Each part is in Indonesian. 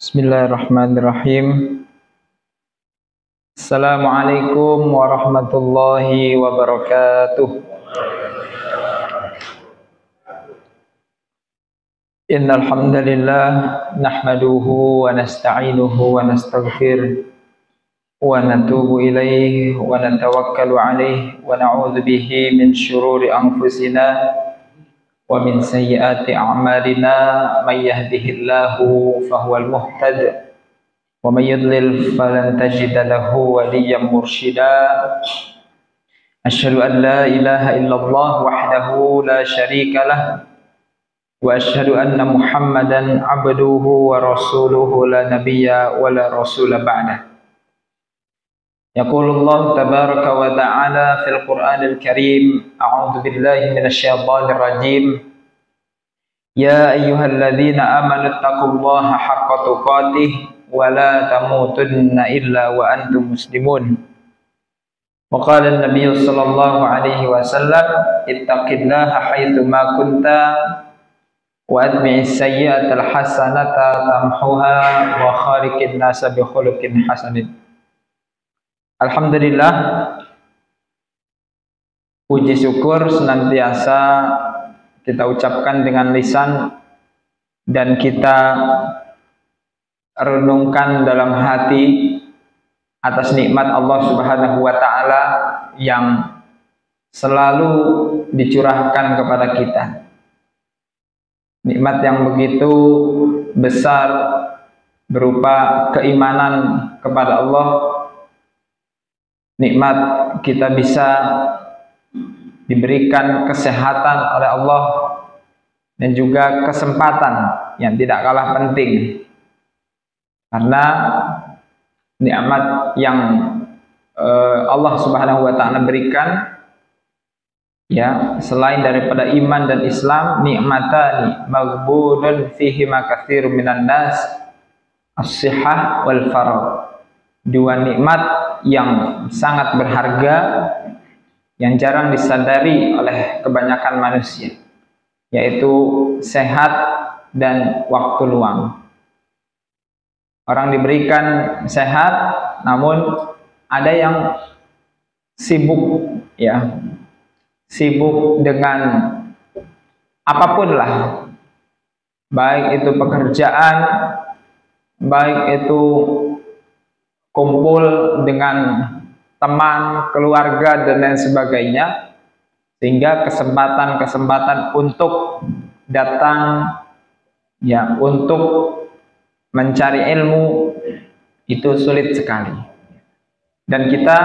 Bismillahirrahmanirrahim. Assalamualaikum warahmatullahi wabarakatuh. Innal hamdalillah nahmaduhu wa nasta'inuhu wa nastaghfiruh wa natubu ilaihi wa natawakkalu alaihi wa na'udzu bihi min syururi anfusina wa min sayyiati a'malina may yahdihillahu fahuwal muhtad wa may yudlil falan tajida lahu waliyyan mursyida. Asyhadu an la ilaha illallah wahdahu la syarika lah wa asyhadu anna Muhammadan abduhu wa rasuluhu la nabiyya wa la rasula ba'da. Yaqulullah tabaraka wa ta'ala fil Qur'anil Karim, a'udzu billahi minasyaitonir rajim. Ya ayyuhalladzina amanu taqullaha haqqa tuqatih wa la tamutunna illa wa antum muslimun. Wa qala an-nabiy sallallahu alaihi wasallam, ittaqillaha haitsu ma kunta wa atbi'is sayyi'atal hasanata tamhuha wa khaliqin nasa bi khuluqin hasanin. Alhamdulillah, puji syukur senantiasa kita ucapkan dengan lisan dan kita renungkan dalam hati atas nikmat Allah Subhanahu wa ta'ala yang selalu dicurahkan kepada kita. Nikmat yang begitu besar berupa keimanan kepada Allah. Nikmat kita bisa diberikan kesehatan oleh Allah dan juga kesempatan yang tidak kalah penting, karena nikmat yang Allah Subhanahu wa ta'ala berikan, ya, selain daripada iman dan Islam, nikmatani maghbunun fihi ma katsirun minan nas, as-sihhah wal faragh. Dua nikmat yang sangat berharga yang jarang disadari oleh kebanyakan manusia, yaitu sehat dan waktu luang. Orang diberikan sehat, namun ada yang sibuk, ya, sibuk dengan apapun lah, baik itu pekerjaan, baik itu kumpul dengan teman, keluarga, dan lain sebagainya, sehingga kesempatan-kesempatan untuk datang, ya, untuk mencari ilmu itu sulit sekali. Dan kita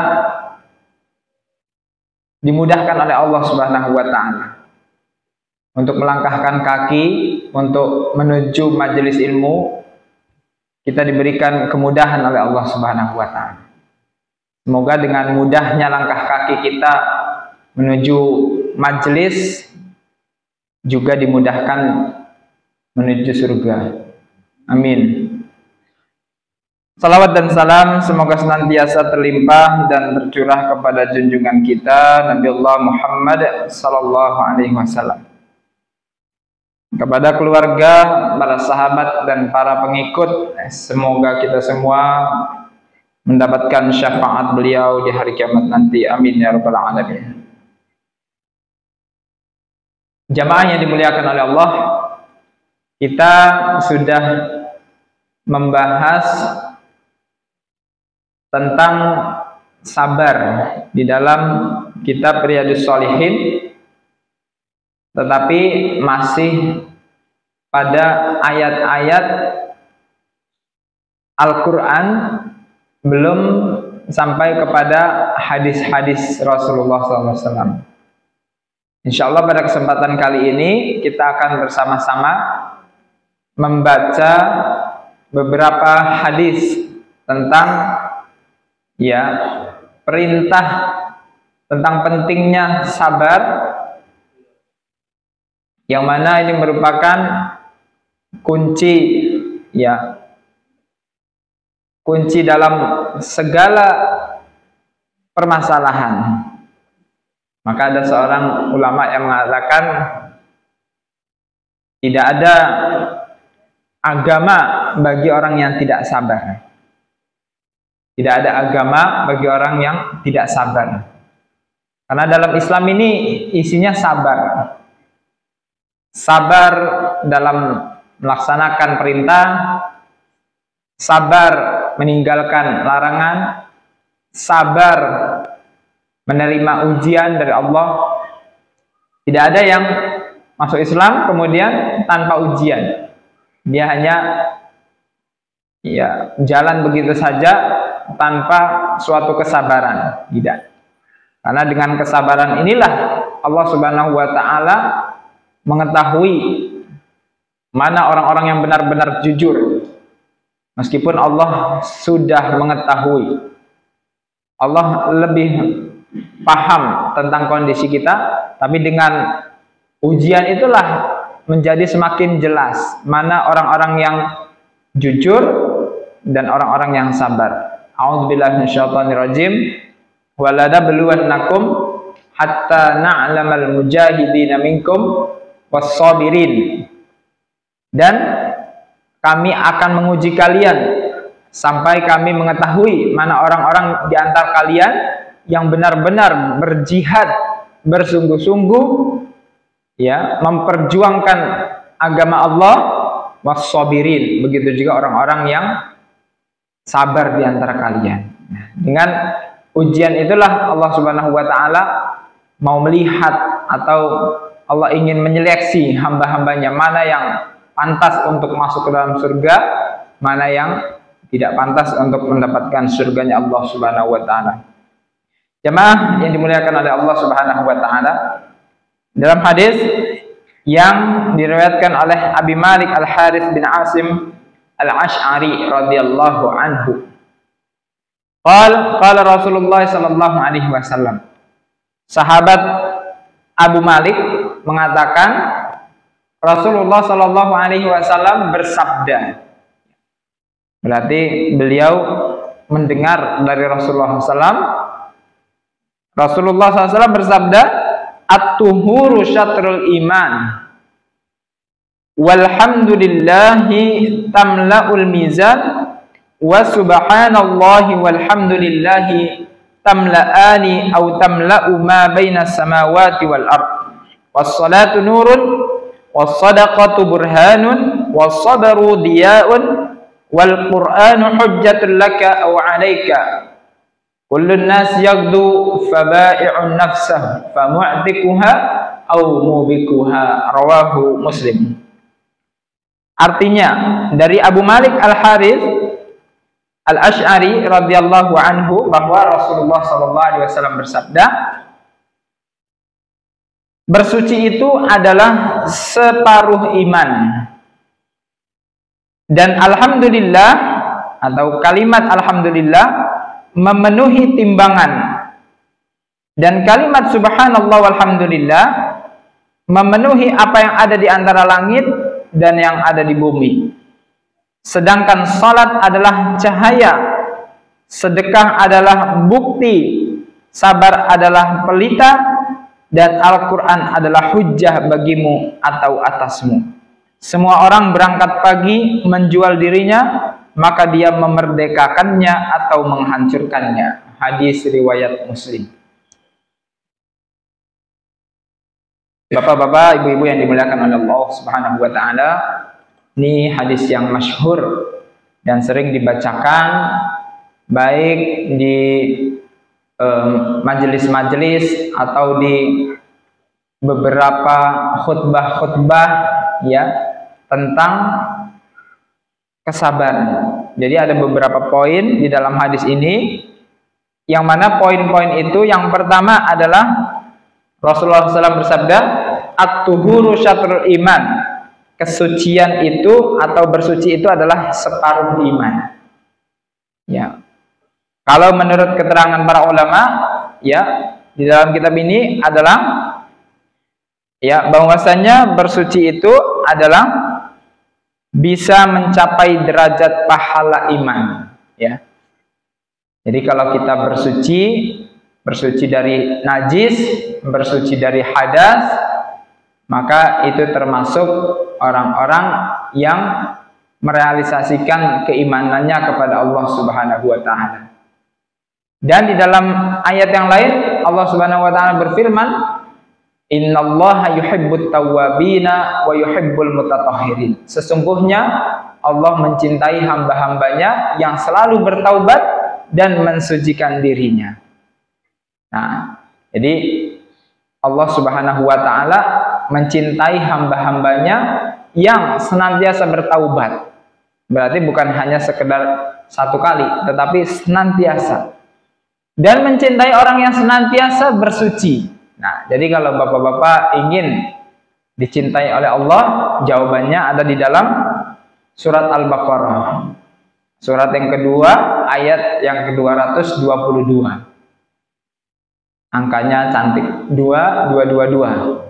dimudahkan oleh Allah Subhanahu wa ta'ala untuk melangkahkan kaki untuk menuju majelis ilmu. Kita diberikan kemudahan oleh Allah Subhanahu wa ta'ala. Semoga dengan mudahnya langkah kaki kita menuju majelis juga dimudahkan menuju surga. Amin. Salawat dan salam semoga senantiasa terlimpah dan tercurah kepada junjungan kita Nabi Allah Muhammad sallallahu alaihi wasallam, kepada keluarga, para sahabat, dan para pengikut. Semoga kita semua mendapatkan syafaat beliau di hari kiamat nanti. Amin ya rabbal alamin. Jamaah yang dimuliakan oleh Allah, kita sudah membahas tentang sabar di dalam kitab Riyadhus Shalihin, tetapi masih pada ayat-ayat Al-Quran, belum sampai kepada hadis-hadis Rasulullah SAW. Insya Allah pada kesempatan kali ini kita akan bersama-sama membaca beberapa hadis tentang, ya, perintah tentang pentingnya sabar, yang mana ini merupakan kunci, ya, kunci dalam segala permasalahan. Maka ada seorang ulama yang mengatakan tidak ada agama bagi orang yang tidak sabar. Tidak ada agama bagi orang yang tidak sabar. Karena dalam Islam ini isinya sabar. Sabar dalam melaksanakan perintah, sabar meninggalkan larangan, sabar menerima ujian dari Allah. Tidak ada yang masuk Islam kemudian tanpa ujian. Dia hanya jalan begitu saja tanpa suatu kesabaran. Tidak. Karena dengan kesabaran inilah Allah Subhanahu wa taala mengetahui mana orang-orang yang benar-benar jujur. Meskipun Allah sudah mengetahui, Allah lebih paham tentang kondisi kita, tapi dengan ujian itulah menjadi semakin jelas mana orang-orang yang jujur dan orang-orang yang sabar. A'udzubillahi minasyaitonirrajim. Waladabluwannakum hatta na'lamal mujahidina minkum was-sabirin. Dan kami akan menguji kalian sampai kami mengetahui mana orang-orang di antara kalian yang benar-benar berjihad bersungguh-sungguh, ya, memperjuangkan agama Allah, was-sabirin. Begitu juga orang-orang yang sabar di antara kalian. Dengan ujian itulah Allah Subhanahu wa taala mau melihat atau Allah ingin menyeleksi hamba-hambanya mana yang pantas untuk masuk ke dalam surga, mana yang tidak pantas untuk mendapatkan surganya Allah Subhanahu wa taala. Jemaah yang dimuliakan oleh Allah Subhanahu wa taala, dalam hadis yang diriwayatkan oleh Abi Malik Al-Harits bin Asim Al-Asy'ari radhiyallahu anhu, qala Rasulullah sallallahu alaihi wasallam. Sahabat Abu Malik mengatakan Rasulullah sallallahu alaihi wasallam bersabda. Berarti beliau mendengar dari Rasulullah SAW. Rasulullah SAW bersabda, "At-tuhuru syatrul iman. Walhamdulillahi tamla'ul mizan wa subhanallahi walhamdulillahi tamla'ani aw tamla'u ma baina samawati wal ard. Was-salatu nurun was-sadaqatu burhanun was-sabru diya'un wal qur'anu hujjatul laka aw 'alaika. Kullun nas yaghdu faba'i'un nafsahu famu'tikuha aw mubikuha." Rawahu Muslim. Artinya dari Abu Malik Al-Harits Al-Asy'ari radhiyallahu anhu bahwa Rasulullah sallallahu alaihi wasallam bersabda, bersuci itu adalah separuh iman. Dan alhamdulillah atau kalimat alhamdulillah memenuhi timbangan. Dan kalimat subhanallah walhamdulillah memenuhi apa yang ada di antara langit dan yang ada di bumi. Sedangkan salat adalah cahaya, sedekah adalah bukti, sabar adalah pelita, dan Al-Quran adalah hujjah bagimu atau atasmu. Semua orang berangkat pagi menjual dirinya, maka dia memerdekakannya atau menghancurkannya. Hadis riwayat Muslim. Bapak-bapak, ibu-ibu yang dimuliakan oleh Allah Subhanahu wa taala, ini hadis yang masyhur dan sering dibacakan baik di majelis-majelis atau di beberapa khutbah-khutbah, ya, tentang kesabaran. Jadi ada beberapa poin di dalam hadis ini, yang mana poin-poin itu yang pertama adalah Rasulullah SAW bersabda, "At-tuhuru syatrul iman." Kesucian itu atau bersuci itu adalah separuh iman. Ya. Kalau menurut keterangan para ulama, ya, di dalam kitab ini adalah, ya, bahwasanya bersuci itu adalah bisa mencapai derajat pahala iman, ya. Jadi kalau kita bersuci dari najis, bersuci dari hadas, maka itu termasuk orang-orang yang merealisasikan keimanannya kepada Allah Subhanahu wa taala. Dan di dalam ayat yang lain Allah Subhanahu wa taala berfirman, "Innallaha yuhibbut tawwabina wa yuhibbul mutatahhirin." Sesungguhnya Allah mencintai hamba-hambanya yang selalu bertaubat dan mensucikan dirinya. Nah, jadi Allah Subhanahu wa taala mencintai hamba-hambanya yang senantiasa bertaubat. Berarti bukan hanya sekedar satu kali, tetapi senantiasa. Dan mencintai orang yang senantiasa bersuci. Nah, jadi kalau bapak-bapak ingin dicintai oleh Allah, jawabannya ada di dalam surat Al-Baqarah. Surat yang kedua, ayat yang ke-222. Angkanya cantik, 2222.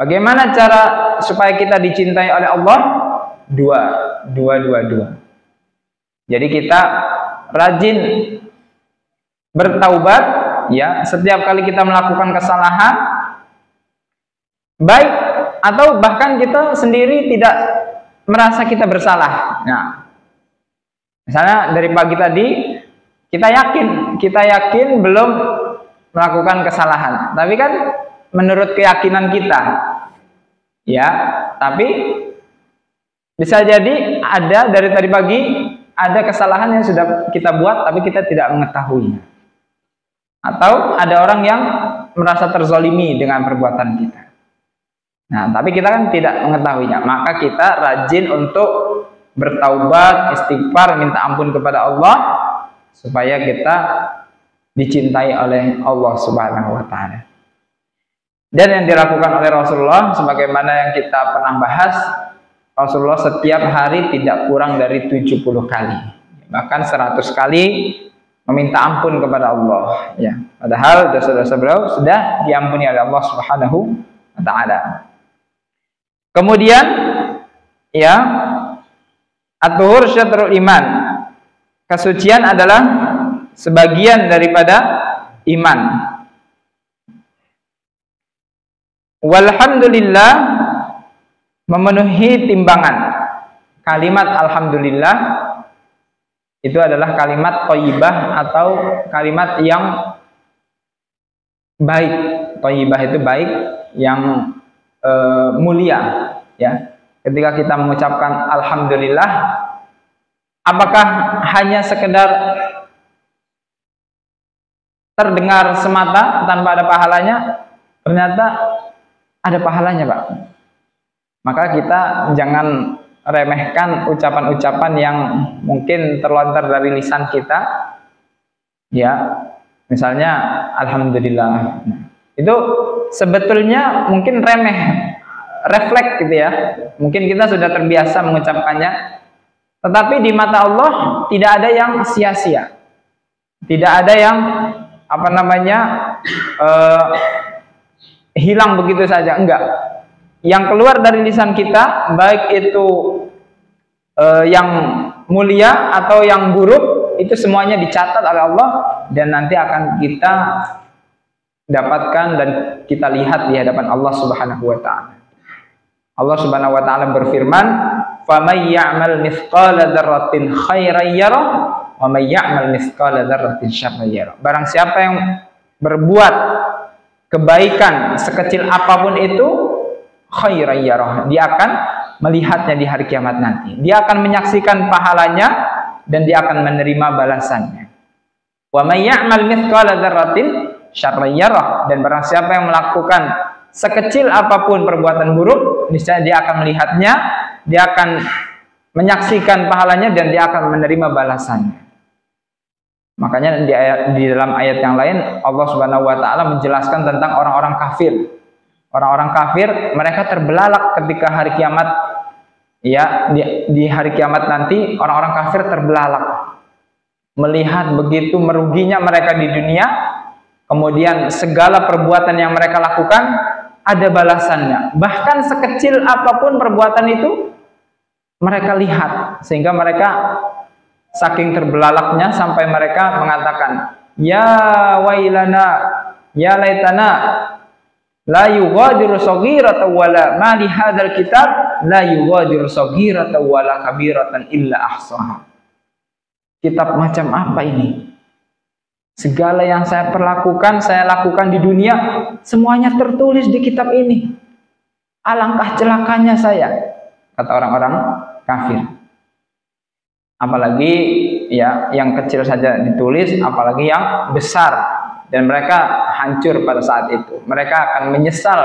Bagaimana cara supaya kita dicintai oleh Allah? 2222. Jadi kita rajin bertaubat, ya, setiap kali kita melakukan kesalahan, baik atau bahkan kita sendiri tidak merasa kita bersalah. Nah, misalnya dari pagi tadi kita yakin belum melakukan kesalahan, tapi kan menurut keyakinan kita, ya, tapi bisa jadi ada dari tadi pagi ada kesalahan yang sudah kita buat tapi kita tidak mengetahuinya. Atau ada orang yang merasa terzolimi dengan perbuatan kita. Nah, tapi kita kan tidak mengetahuinya. Maka kita rajin untuk bertaubat, istighfar, minta ampun kepada Allah supaya kita dicintai oleh Allah Subhanahu wa taala. Dan yang dilakukan oleh Rasulullah sebagaimana yang kita pernah bahas, Rasulullah setiap hari tidak kurang dari 70 kali. Bahkan 100 kali meminta ampun kepada Allah, ya. Padahal dosa-dosa beliau sudah diampuni oleh Allah Subhanahu wa taala. Kemudian, ya, at-tuhur syatrul iman. Kesucian adalah sebagian daripada iman. Walhamdulillah memenuhi timbangan. Kalimat alhamdulillah itu adalah kalimat thayyibah atau kalimat yang baik. Thayyibah itu baik, yang mulia, ya. Ketika kita mengucapkan alhamdulillah, apakah hanya sekedar terdengar semata tanpa ada pahalanya? Ternyata ada pahalanya, Pak. Maka kita jangan remehkan ucapan-ucapan yang mungkin terlontar dari lisan kita, ya, misalnya alhamdulillah. Itu sebetulnya mungkin remeh, refleks gitu ya, mungkin kita sudah terbiasa mengucapkannya, tetapi di mata Allah tidak ada yang sia-sia, tidak ada yang hilang begitu saja, enggak. Yang keluar dari lisan kita, baik itu yang mulia atau yang buruk, itu semuanya dicatat oleh Allah dan nanti akan kita dapatkan dan kita lihat di hadapan Allah Subhanahu wa taala. Allah Subhanahu wa taala berfirman, "Faman ya'mal mithqala dzarratin khairan yarah wa may ya'mal mithqala dzarratin syarran yarah." Barang siapa yang berbuat kebaikan sekecil apapun itu, khairan yarah, dia akan melihatnya di hari kiamat nanti. Dia akan menyaksikan pahalanya dan dia akan menerima balasannya. Wa may ya'mal mithqala dzarratin syarran yarah, dan barang siapa yang melakukan sekecil apapun perbuatan buruk, niscaya dia akan melihatnya, dia akan menyaksikan pahalanya dan dia akan menerima balasannya. Makanya di dalam ayat yang lain Allah Subhanahu wa taala menjelaskan tentang orang-orang kafir. Orang-orang kafir, mereka terbelalak ketika hari kiamat, ya, di hari kiamat nanti orang-orang kafir terbelalak melihat begitu meruginya mereka di dunia, kemudian segala perbuatan yang mereka lakukan ada balasannya, bahkan sekecil apapun perbuatan itu mereka lihat, sehingga mereka saking terbelalaknya sampai mereka mengatakan, ya wailana, ya laitana la yughadiru saghiratan wala ma li hadzal kitab la yughadiru shaghiratan wala kabiratan illa ahsaha. Kitab macam apa ini? Segala yang saya perlakukan, saya lakukan di dunia, semuanya tertulis di kitab ini. Alangkah celakanya saya, kata orang-orang kafir. Apalagi ya yang kecil saja ditulis, apalagi yang besar, dan mereka hancur pada saat itu. Mereka akan menyesal,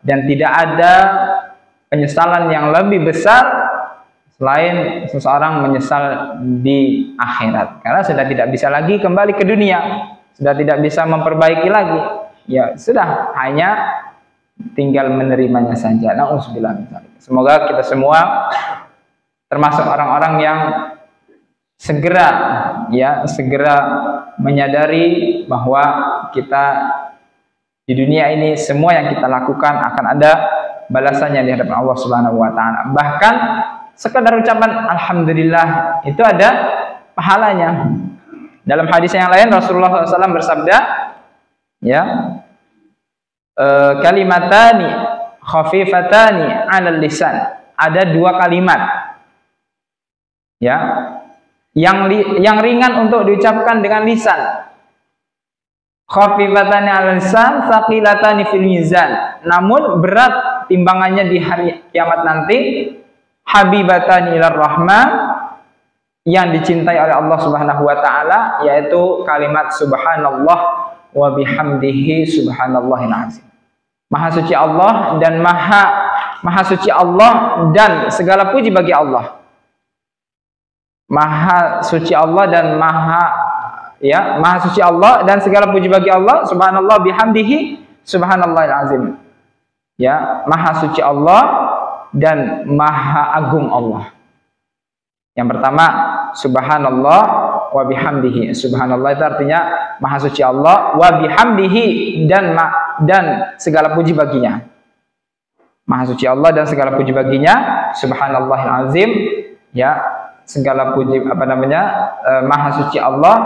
dan tidak ada penyesalan yang lebih besar selain seseorang menyesal di akhirat, karena sudah tidak bisa lagi kembali ke dunia, sudah tidak bisa memperbaiki lagi. Ya sudah, hanya tinggal menerimanya saja. Na'udzubillah min dzalik. Semoga kita semua termasuk orang-orang yang segera menyadari bahwa kita di dunia ini semua yang kita lakukan akan ada balasannya di hadapan Allah Subhanahu wa taala. Bahkan sekadar ucapan alhamdulillah itu ada pahalanya. Dalam hadis yang lain Rasulullah SAW bersabda, ya, kalimatani khafifatani 'alal lisan. Ada dua kalimat, ya, yang ringan untuk diucapkan dengan lisan. Khafifatani 'alal lisan, tsaqilatani fil mizan. Namun berat timbangannya di hari kiamat nanti. Habibatani ilar rahman, yang dicintai oleh Allah Subhanahu wa taala, yaitu kalimat subhanallah wa bihamdihi subhanallahil azim. Maha suci Allah dan maha suci Allah dan segala puji bagi Allah. Maha suci Allah dan maha suci Allah dan segala puji bagi Allah, subhanallah bihamdihi subhanallahil azim. Ya, maha suci Allah dan maha agung Allah. Yang pertama, subhanallah wa bihamdihi. Subhanallah itu artinya maha suci Allah, wa bihamdihi dan segala puji baginya. Maha suci Allah dan segala puji baginya, subhanallahil azim, ya, segala puji maha suci Allah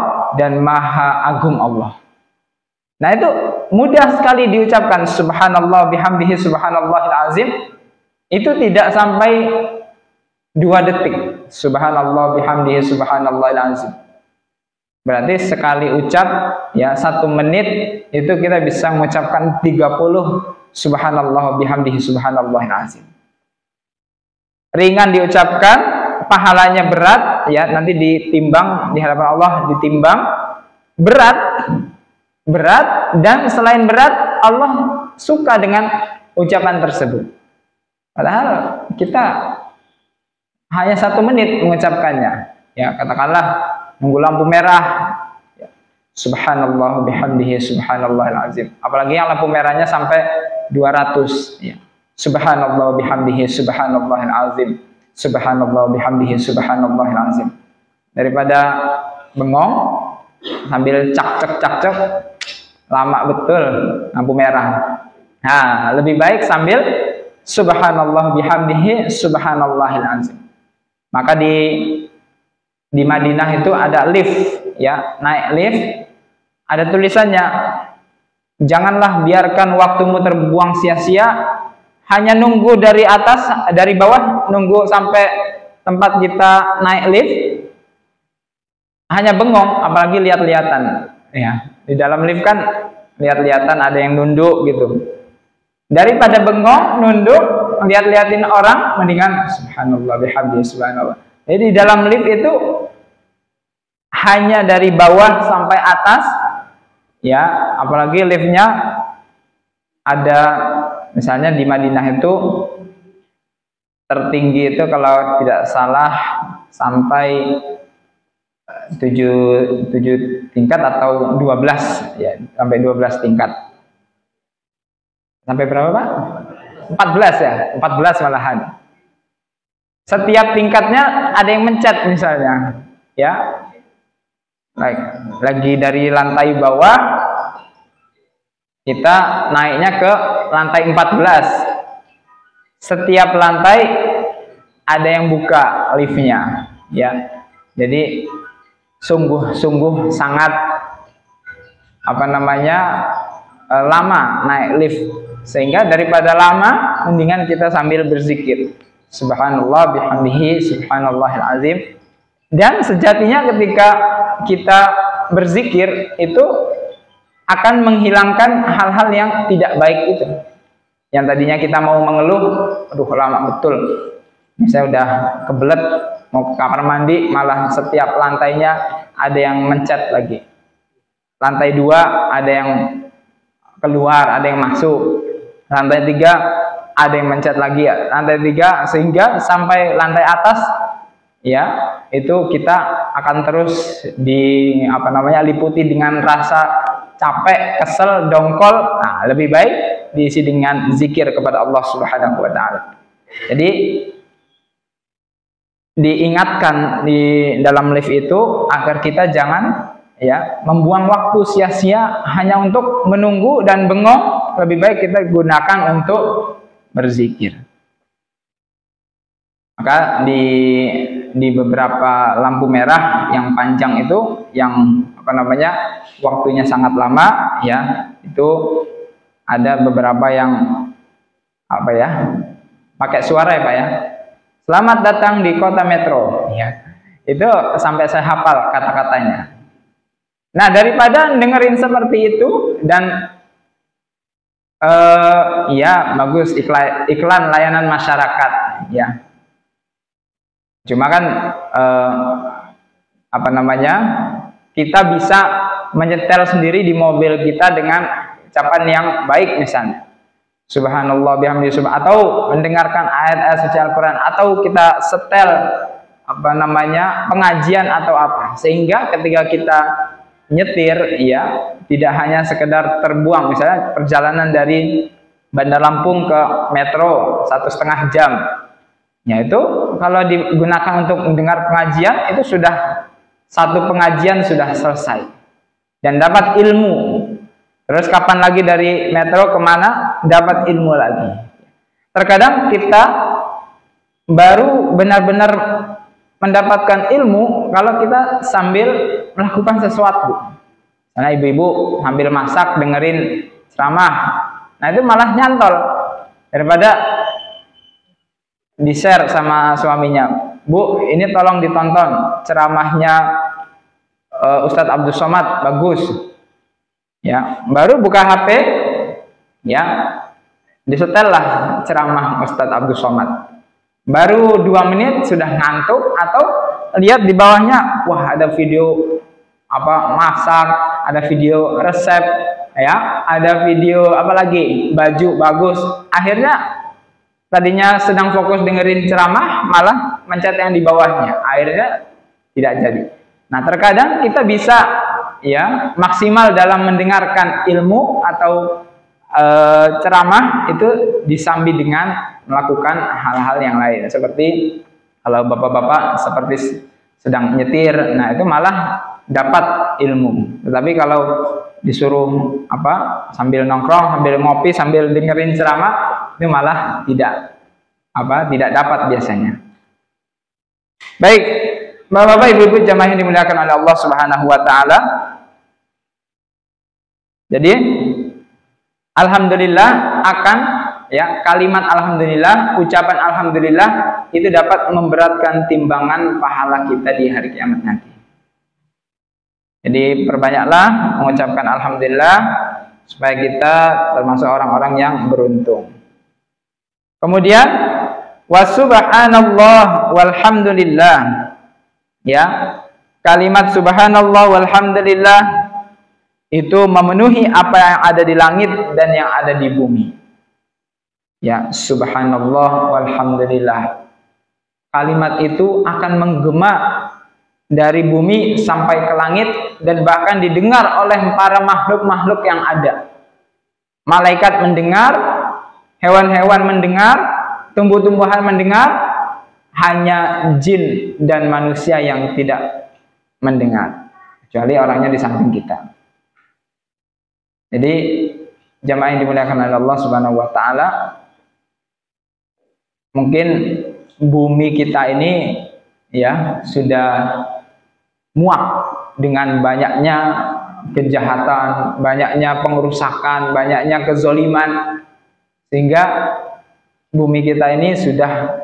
dan maha agung Allah. Nah, itu mudah sekali diucapkan, subhanallah bihamdihi subhanallahil azim. Itu tidak sampai 2 detik. Subhanallah bihamdihi subhanallahil azim. Berarti sekali ucap, ya, 1 menit itu kita bisa mengucapkan 30 subhanallah bihamdihi subhanallahil azim. Ringan diucapkan, pahalanya berat, ya, nanti ditimbang di hadapan Allah, ditimbang berat, dan selain berat Allah suka dengan ucapan tersebut. Padahal kita hanya 1 menit mengucapkannya. Ya, katakanlah nunggu lampu merah, ya, subhanallah bihamdihi subhanallahil azim. Apalagi yang lampu merahnya sampai 200, ya. Subhanallah bihamdihi subhanallahil azim. Subhanallah bihamdihi subhanallahil azim. Daripada bengong sambil cak-cak lama betul lampu merah. Nah, lebih baik sambil subhanallah bihamdihi subhanallahil azim. Maka di Madinah itu ada lift, ya, naik lift, ada tulisannya, janganlah biarkan waktumu terbuang sia-sia hanya nunggu dari bawah nunggu sampai tempat kita naik lift, hanya bengong, apalagi lihat-lihatan, ya. Di dalam lift kan lihat-lihatan, ada yang nunduk gitu. Daripada bengong, nunduk, lihat-lihatin orang, mendingan subhanallah bihamdihi subhanallah. Jadi di dalam lift itu hanya dari bawah sampai atas, ya, apalagi liftnya ada, misalnya di Madinah itu tertinggi itu kalau tidak salah sampai 7 tingkat atau 12, ya, sampai 12 tingkat. Sampai berapa, Pak? 14, ya, 14 malahan. Setiap tingkatnya ada yang mencet misalnya, ya. Lagi dari lantai bawah, kita naiknya ke lantai 14. Setiap lantai ada yang buka liftnya, ya. Jadi sungguh sangat lama naik lift, sehingga daripada lama mendingan kita sambil berzikir Subhanallah bihamdihi subhanallahil azim. Dan sejatinya ketika kita berzikir itu akan menghilangkan hal-hal yang tidak baik itu. Yang tadinya kita mau mengeluh, aduh lama betul, saya udah kebelet mau ke kamar mandi, malah setiap lantainya ada yang mencet lagi. Lantai 2 ada yang keluar, ada yang masuk. Lantai 3 ada yang mencet lagi, lantai 3, sehingga sampai lantai atas ya itu kita akan terus liputi dengan rasa capek, kesel, dongkol. Nah, lebih baik diisi dengan zikir kepada Allah Subhanahu wa taala. Jadi diingatkan di dalam lift itu agar kita jangan ya membuang waktu sia-sia hanya untuk menunggu dan bengong. Lebih baik kita gunakan untuk berzikir. Maka di beberapa lampu merah yang panjang itu, yang waktunya sangat lama ya, itu ada beberapa yang pakai suara ya Pak ya. Selamat datang di kota metro ya. Itu sampai saya hafal kata-katanya. Nah, daripada dengerin seperti itu dan ya bagus iklan layanan masyarakat ya. Cuma kan kita bisa menyetel sendiri di mobil kita dengan ucapan yang baik, misalnya subhanallah bihamdihi, atau mendengarkan ayat-ayat suci Al-Qur'an, atau kita setel pengajian atau apa, sehingga ketika kita nyetir ya tidak hanya sekedar terbuang. Misalnya perjalanan dari Bandar Lampung ke metro 1,5 jam ya, itu kalau digunakan untuk mendengar pengajian, itu sudah satu pengajian sudah selesai dan dapat ilmu. Terus kapan lagi dari metro kemana dapat ilmu lagi. Terkadang kita baru benar-benar mendapatkan ilmu kalau kita sambil melakukan sesuatu. Karena ibu-ibu sambil masak dengerin ceramah, nah itu malah nyantol daripada di-share sama suaminya. Bu, ini tolong ditonton ceramahnya Ustadz Abdul Somad, bagus. Ya, baru buka HP, ya, disetel lah ceramah Ustadz Abdul Somad. Baru 2 menit sudah ngantuk, atau lihat di bawahnya, wah ada video masak, ada video resep, ya, ada video apalagi baju bagus. Akhirnya tadinya sedang fokus dengerin ceramah, malah mencet yang di bawahnya. Akhirnya tidak jadi. Nah, terkadang kita bisa ya maksimal dalam mendengarkan ilmu atau ceramah itu disambi dengan melakukan hal-hal yang lain. Seperti kalau bapak-bapak seperti sedang nyetir, nah itu malah dapat ilmu. Tetapi kalau disuruh sambil nongkrong, sambil ngopi, sambil dengerin ceramah, itu malah tidak dapat biasanya. Baik, bapak-bapak, ibu-ibu jamaah yang dimuliakan oleh Allah Subhanahu wa taala. Jadi alhamdulillah akan ya kalimat alhamdulillah, ucapan alhamdulillah itu dapat memberatkan timbangan pahala kita di hari kiamat nanti. Jadi perbanyaklah mengucapkan alhamdulillah supaya kita termasuk orang-orang yang beruntung. Kemudian wasubhanallah walhamdulillah. Ya, kalimat subhanallah walhamdulillah itu memenuhi apa yang ada di langit dan yang ada di bumi. Ya, subhanallah walhamdulillah. Kalimat itu akan menggema dari bumi sampai ke langit dan bahkan didengar oleh para makhluk-makhluk yang ada. Malaikat mendengar, hewan-hewan mendengar, tumbuh-tumbuhan mendengar, hanya jin dan manusia yang tidak mendengar, kecuali orangnya di samping kita. Jadi jamaah yang dimuliakan oleh Allah Subhanahu wa taala, mungkin bumi kita ini ya sudah muak dengan banyaknya kejahatan, banyaknya pengerusakan, banyaknya kezoliman, sehingga bumi kita ini sudah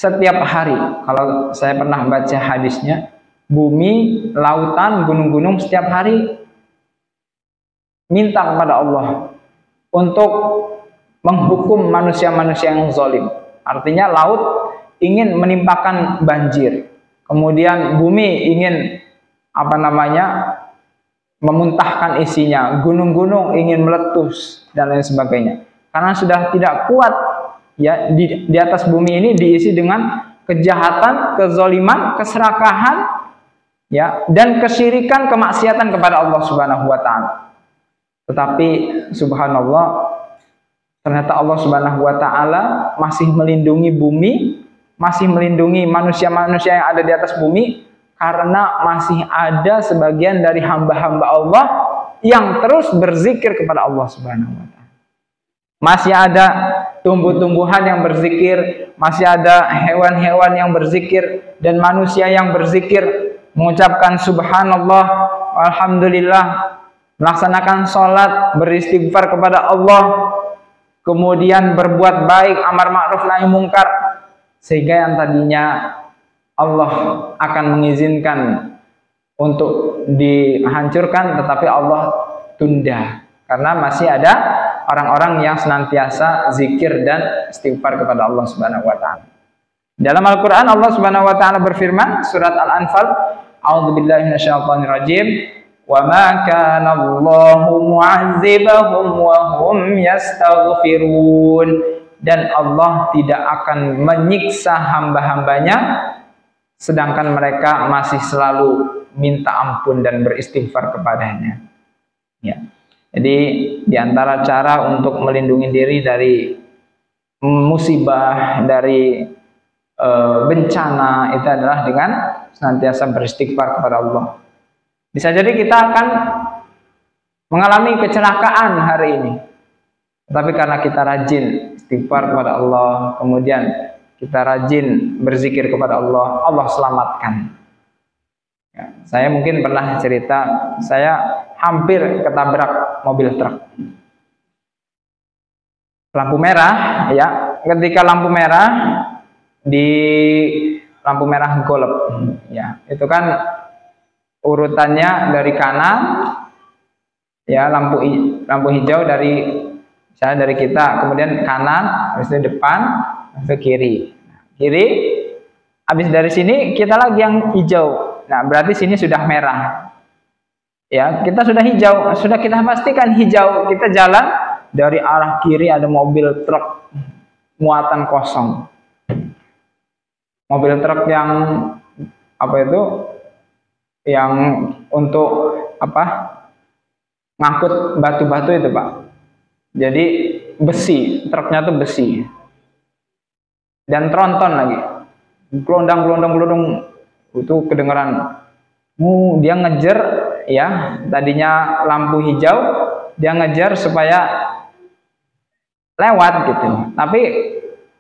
setiap hari. Kalau saya pernah baca hadisnya, bumi, lautan, gunung-gunung setiap hari minta kepada Allah untuk menghukum manusia-manusia yang zalim. Artinya laut ingin menimpakan banjir, kemudian bumi ingin memuntahkan isinya, gunung-gunung ingin meletus dan lain sebagainya. Karena sudah tidak kuat ya, di atas bumi ini diisi dengan kejahatan, kezaliman, keserakahan ya, dan kesyirikan, kemaksiatan kepada Allah Subhanahu wa taala. Tetapi subhanallah, ternyata Allah Subhanahu wa taala masih melindungi bumi, masih melindungi manusia-manusia yang ada di atas bumi, karena masih ada sebagian dari hamba-hamba Allah yang terus berzikir kepada Allah Subhanahu wa taala. Masih ada tumbuh-tumbuhan yang berzikir, masih ada hewan-hewan yang berzikir, dan manusia yang berzikir, mengucapkan subhanallah, alhamdulillah, melaksanakan sholat, beristighfar kepada Allah, kemudian berbuat baik, amar ma'ruf nahi mungkar, sehingga yang tadinya Allah akan mengizinkan untuk dihancurkan, tetapi Allah tunda karena masih ada orang-orang yang senantiasa zikir dan istighfar kepada Allah Subhanahu wa taala. Dalam Al-Qur'an Allah Subhanahu wa taala berfirman, surat Al-Anfal, a'udzubillahi minasyaitonirrajim, wa ma kana Allahu mu'adzibahum wa hum yastaghfirun, dan Allah tidak akan menyiksa hamba-hambanya sedangkan mereka masih selalu minta ampun dan beristighfar kepadanya. Ya. Jadi diantara cara untuk melindungi diri dari musibah, dari bencana, itu adalah dengan senantiasa beristighfar kepada Allah. Bisa jadi kita akan mengalami kecelakaan hari ini, tapi karena kita rajin istighfar kepada Allah, kemudian kita rajin berzikir kepada Allah, Allah selamatkan. Ya, saya mungkin pernah cerita, saya hampir ketabrak mobil truk. Lampu merah, ya, ketika lampu merah di lampu merah golep, ya, itu kan urutannya dari kanan, ya, lampu hijau dari misalnya dari kita, kemudian kanan, habis itu depan, habis itu kiri, habis dari sini kita lagi yang hijau. Nah, berarti sini sudah merah. Ya, kita sudah hijau, sudah kita pastikan hijau. Kita jalan dari arah kiri ada mobil truk muatan kosong. Mobil truk yang yang untuk ngangkut batu-batu itu, Pak. Jadi besi, truknya tuh besi. Dan tronton lagi. Gelondang itu kedengeran. Dia ngejar, ya, tadinya lampu hijau, dia ngejar supaya lewat gitu. Tapi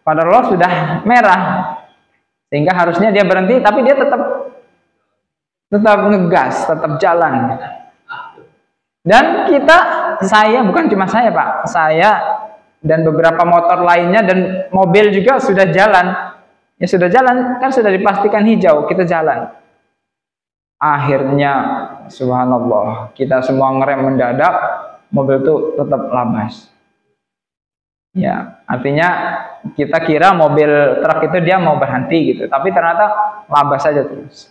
pada Allah sudah merah, sehingga harusnya dia berhenti, tapi dia tetap ngegas, tetap jalan. Dan bukan cuma saya, Pak, saya dan beberapa motor lainnya dan mobil juga sudah jalan. Ya sudah jalan, kan sudah dipastikan hijau, kita jalan. Akhirnya subhanallah, kita semua ngerem mendadak, mobil itu tetap labas. Ya, artinya kita kira mobil truk itu dia mau berhenti gitu, tapi ternyata labas saja terus.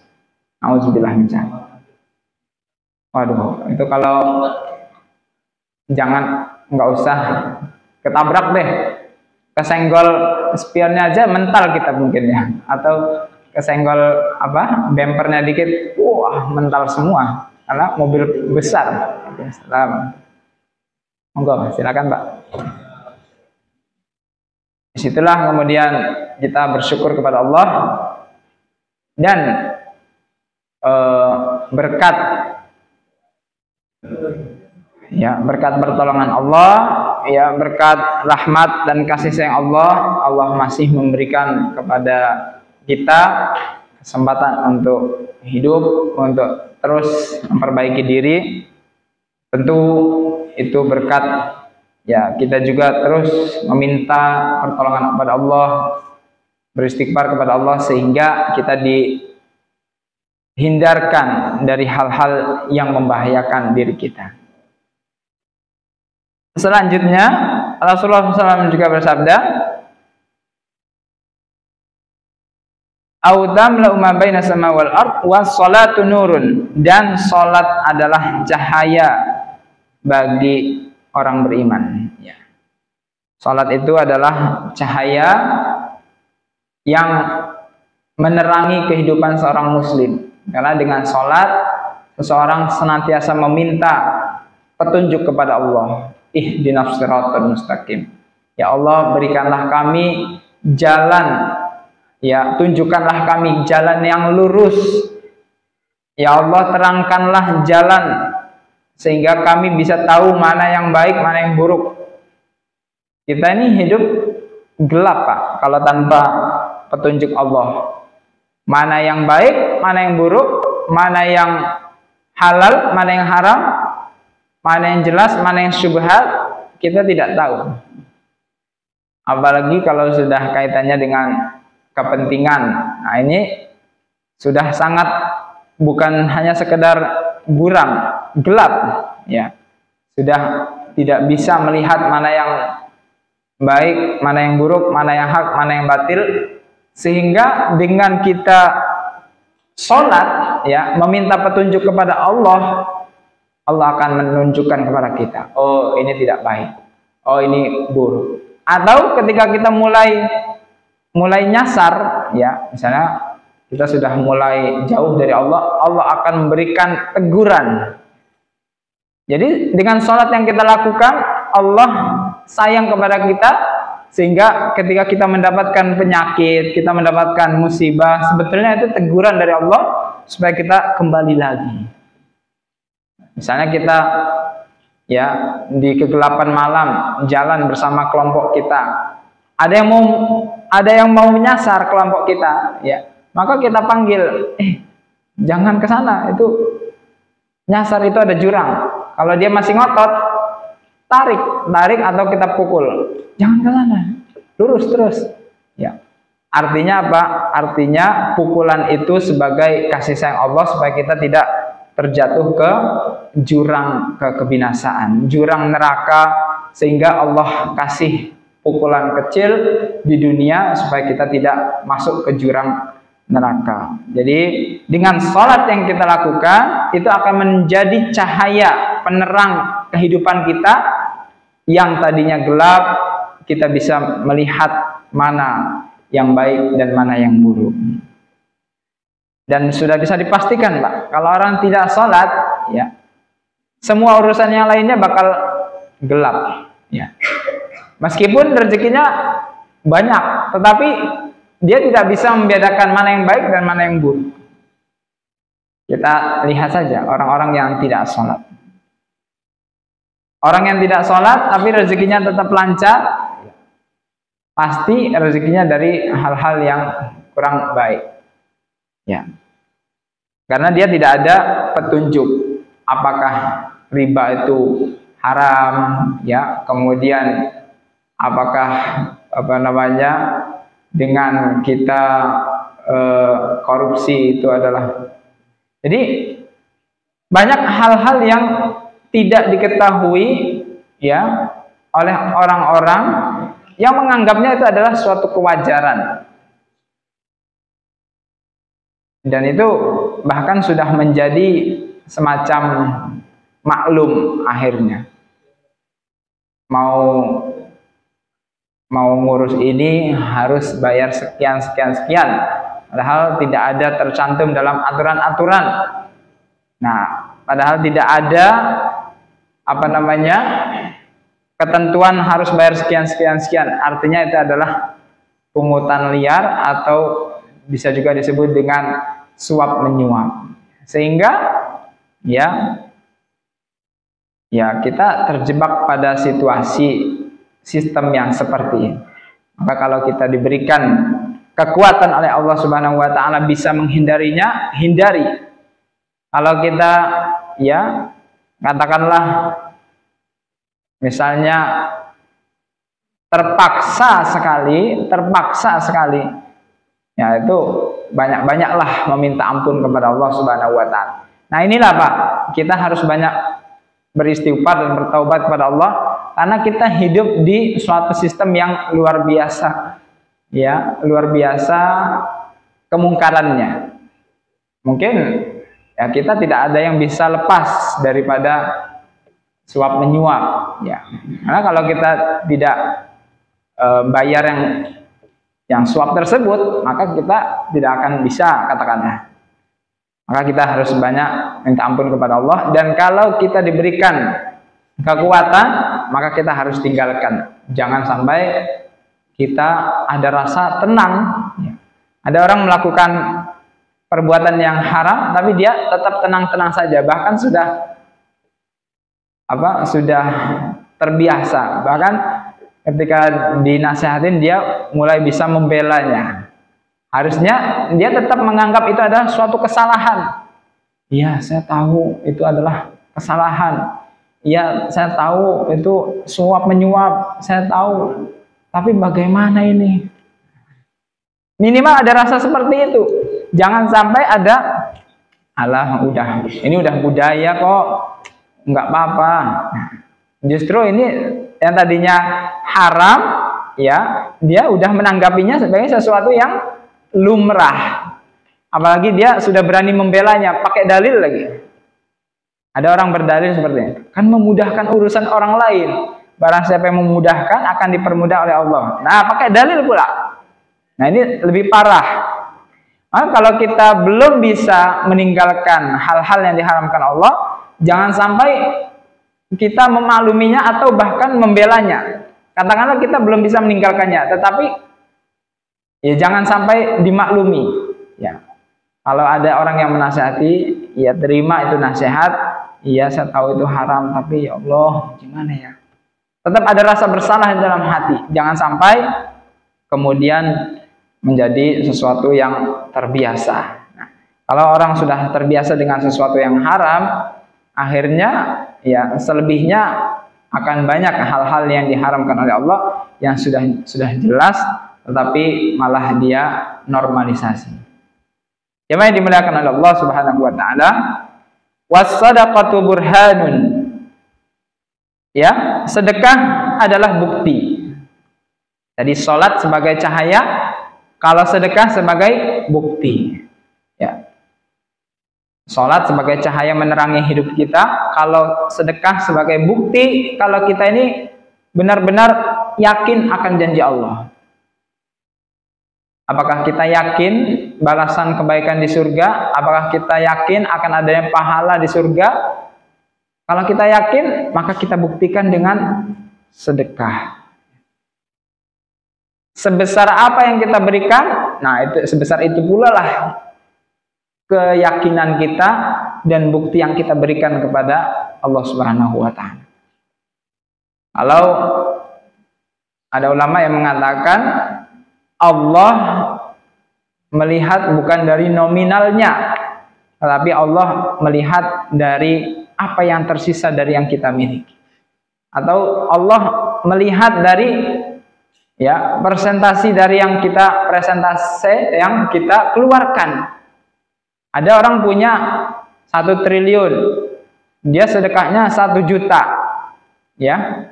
Auzubillah min dzalik. Waduh, itu kalau nggak usah ketabrak deh, kesenggol spionnya aja mental kita mungkin ya, atau kesenggol bempernya dikit, wah mental semua karena mobil besar. Monggo silakan, Pak. Disitulah kemudian kita bersyukur kepada Allah dan berkat pertolongan Allah, ya, berkat rahmat dan kasih sayang Allah masih memberikan kepada kita kesempatan untuk hidup, untuk terus memperbaiki diri. Tentu itu berkat, ya, kita juga terus meminta pertolongan kepada Allah, beristighfar kepada Allah sehingga kita dihindarkan dari hal-hal yang membahayakan diri kita. Selanjutnya Rasulullah SAW juga bersabda, "Autam la umma baina sama wal ard was salatu nurun," dan salat adalah cahaya bagi orang beriman. Ya. Salat itu adalah cahaya yang menerangi kehidupan seorang muslim. Karena dengan salat seseorang senantiasa meminta petunjuk kepada Allah. Ihdinas siratal mustaqim. Ya Allah, berikanlah kami jalan, ya, tunjukkanlah kami jalan yang lurus. Ya Allah, terangkanlah jalan sehingga kami bisa tahu mana yang baik, mana yang buruk. Kita ini hidup gelap, Pak, kalau tanpa petunjuk Allah. Mana yang baik, mana yang buruk, mana yang halal, mana yang haram, mana yang jelas, mana yang syubhat, kita tidak tahu. Apalagi kalau sudah kaitannya dengan kepentingan. Nah, ini sudah sangat bukan hanya sekedar buram, gelap, ya. Sudah tidak bisa melihat mana yang baik, mana yang buruk, mana yang hak, mana yang batil. Sehingga dengan kita sholat, ya, meminta petunjuk kepada Allah, Allah akan menunjukkan kepada kita, oh ini tidak baik, oh ini buruk. Atau ketika kita mulai nyasar, ya, misalnya kita sudah mulai jauh dari Allah, Allah akan memberikan teguran. Jadi dengan sholat yang kita lakukan, Allah sayang kepada kita, sehingga ketika kita mendapatkan penyakit, kita mendapatkan musibah, sebetulnya itu teguran dari Allah supaya kita kembali lagi. Misalnya kita, ya, di kegelapan malam jalan bersama kelompok kita, ada yang mau menyasar kelompok kita, ya, maka kita panggil, jangan ke sana, itu nyasar, itu ada jurang. Kalau dia masih ngotot, tarik atau kita pukul, jangan ke sana, lurus terus, ya. Artinya apa? Artinya pukulan itu sebagai kasih sayang Allah supaya kita tidak terjatuh ke jurang kebinasaan, jurang neraka, sehingga Allah kasih pukulan kecil di dunia supaya kita tidak masuk ke jurang neraka. Jadi dengan sholat yang kita lakukan itu akan menjadi cahaya penerang kehidupan kita yang tadinya gelap, kita bisa melihat mana yang baik dan mana yang buruk. Dan sudah bisa dipastikan, Pak, kalau orang tidak sholat, ya, semua urusan yang lainnya bakal gelap, ya. Meskipun rezekinya banyak, tetapi dia tidak bisa membedakan mana yang baik dan mana yang buruk. Kita lihat saja orang-orang yang tidak sholat. Orang yang tidak sholat tapi rezekinya tetap lancar, pasti rezekinya dari hal-hal yang kurang baik, ya. Karena dia tidak ada petunjuk apakah riba itu haram, ya, kemudian apakah dengan kita korupsi itu adalah. Jadi banyak hal-hal yang tidak diketahui, ya, oleh orang-orang yang menganggapnya itu adalah suatu kewajaran. Dan itu bahkan sudah menjadi semacam maklum akhirnya. Mau ngurus ini harus bayar sekian. Padahal tidak ada tercantum dalam aturan-aturan. Nah, padahal tidak ada ketentuan harus bayar sekian. Artinya itu adalah pungutan liar atau bisa juga disebut dengan suap menyuap. Sehingga ya kita terjebak pada situasi sistem yang seperti ini. Maka kalau kita diberikan kekuatan oleh Allah Subhanahu wa taala bisa menghindarinya, hindari. Kalau kita, ya, katakanlah misalnya terpaksa sekali Ya, itu banyak-banyaklah meminta ampun kepada Allah Subhanahu wa taala. Nah, inilah Pak, kita harus banyak beristighfar dan bertaubat kepada Allah karena kita hidup di suatu sistem yang luar biasa. Ya, luar biasa kemungkarannya. Mungkin ya kita tidak ada yang bisa lepas daripada suap menyuap, ya. Karena kalau kita tidak bayar yang suap tersebut, maka kita tidak akan bisa, katakanlah. Maka kita harus banyak minta ampun kepada Allah, dan kalau kita diberikan kekuatan, maka kita harus tinggalkan. Jangan sampai kita ada rasa tenang. Ada orang melakukan perbuatan yang haram, tapi dia tetap tenang-tenang saja, bahkan sudah terbiasa. Bahkan ketika dinasihatin dia mulai bisa membelanya. Harusnya dia tetap menganggap itu adalah suatu kesalahan. Iya, saya tahu itu adalah kesalahan. Iya, saya tahu itu suap menyuap. Saya tahu. Tapi bagaimana ini? Minimal ada rasa seperti itu. Jangan sampai ada, alah ini udah budaya kok, nggak apa-apa. Justru ini yang tadinya haram, ya, dia udah menanggapinya sebagai sesuatu yang lumrah. Apalagi dia sudah berani membelanya, pakai dalil lagi. Ada orang berdalil seperti ini, kan memudahkan urusan orang lain. Barang siapa yang memudahkan akan dipermudah oleh Allah. Nah, pakai dalil pula. Nah, ini lebih parah. Nah, kalau kita belum bisa meninggalkan hal-hal yang diharamkan Allah, jangan sampai kita memakluminya atau bahkan membelanya. Katakanlah kita belum bisa meninggalkannya, tetapi ya jangan sampai dimaklumi. Ya, kalau ada orang yang menasihati, ya terima itu nasihat. Iya, saya tahu itu haram, tapi ya Allah, gimana ya? Tetap ada rasa bersalah di dalam hati. Jangan sampai kemudian menjadi sesuatu yang terbiasa. Nah, kalau orang sudah terbiasa dengan sesuatu yang haram, akhirnya ya selebihnya akan banyak hal-hal yang diharamkan oleh Allah yang sudah jelas, tetapi malah dia normalisasi. Jemaah yang dimuliakan oleh Allah Subhanahu wa taala, was-shadaqatu burhanun. Ya, sedekah adalah bukti. Jadi salat sebagai cahaya, kalau sedekah sebagai bukti. Ya. Salat sebagai cahaya menerangi hidup kita, kalau sedekah sebagai bukti kalau kita ini benar-benar yakin akan janji Allah. Apakah kita yakin balasan kebaikan di surga? Apakah kita yakin akan adanya pahala di surga? Kalau kita yakin, maka kita buktikan dengan sedekah. Sebesar apa yang kita berikan, nah itu sebesar itu pula lah keyakinan kita dan bukti yang kita berikan kepada Allah Subhanahu wa taala. Kalau ada ulama yang mengatakan Allah melihat bukan dari nominalnya, tetapi Allah melihat dari apa yang tersisa dari yang kita miliki. Atau Allah melihat dari ya persentasi dari yang kita yang kita keluarkan. Ada orang punya 1 triliun, dia sedekahnya 1 juta, ya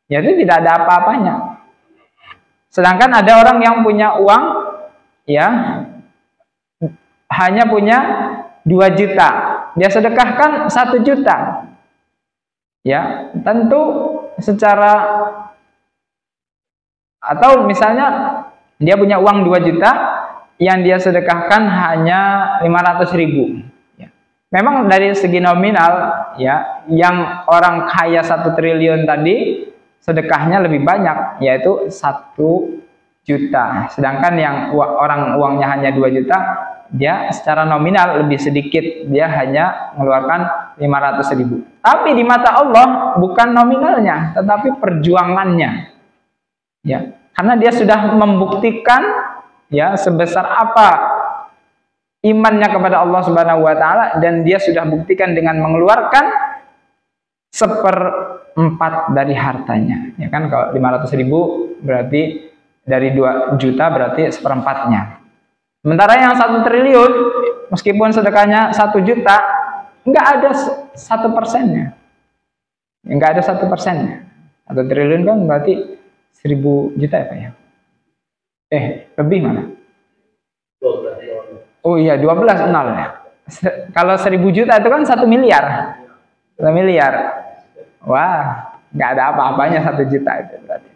itu tidak ada apa-apanya. Sedangkan ada orang yang punya uang, ya hanya punya 2 juta, dia sedekahkan 1 juta, ya tentu secara, atau misalnya dia punya uang 2 juta, yang dia sedekahkan hanya 500.000. Ya. Memang dari segi nominal, ya, yang orang kaya 1 triliun tadi sedekahnya lebih banyak, yaitu 1 juta. Sedangkan yang orang uangnya hanya 2 juta, dia secara nominal lebih sedikit, dia hanya mengeluarkan 500.000. Tapi di mata Allah bukan nominalnya, tetapi perjuangannya. Ya, karena dia sudah membuktikan ya sebesar apa imannya kepada Allah Subhanahu wa taala, dan dia sudah buktikan dengan mengeluarkan 1/4 dari hartanya. Ya kan, kalau 500.000 berarti dari 2 juta berarti 1/4-nya. Sementara yang 1 triliun, meskipun sedekahnya 1 juta, nggak ada 1%-nya. Nggak ada 1%-nya. 1 triliun kan berarti 1000 juta ya Pak ya? Lebih mana? Oh iya, 12 nol ya. Kalau 1000 juta itu kan 1 miliar. 1 miliar. Wah, nggak ada apa-apanya 1 juta itu berarti.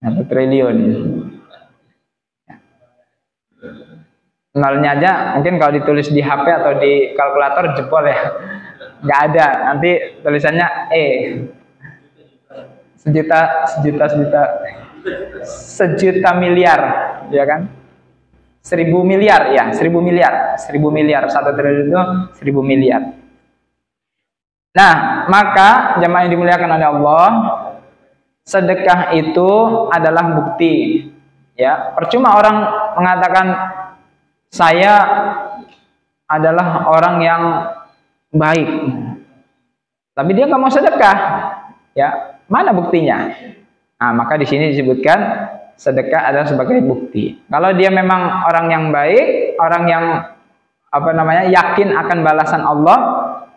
1 triliun. Nolnya aja mungkin kalau ditulis di HP atau di kalkulator jebol ya. Nggak ada. Nanti tulisannya sejuta miliar, ya kan? 1000 miliar ya, 1000 miliar, 1000 miliar, 1 triliun itu 1000 miliar. Nah, maka jemaah yang dimuliakan oleh Allah, sedekah itu adalah bukti. Ya, percuma orang mengatakan saya adalah orang yang baik, tapi dia nggak mau sedekah. Ya, mana buktinya? Nah, maka di sini disebutkan sedekah adalah sebagai bukti. Kalau dia memang orang yang baik, orang yang yakin akan balasan Allah,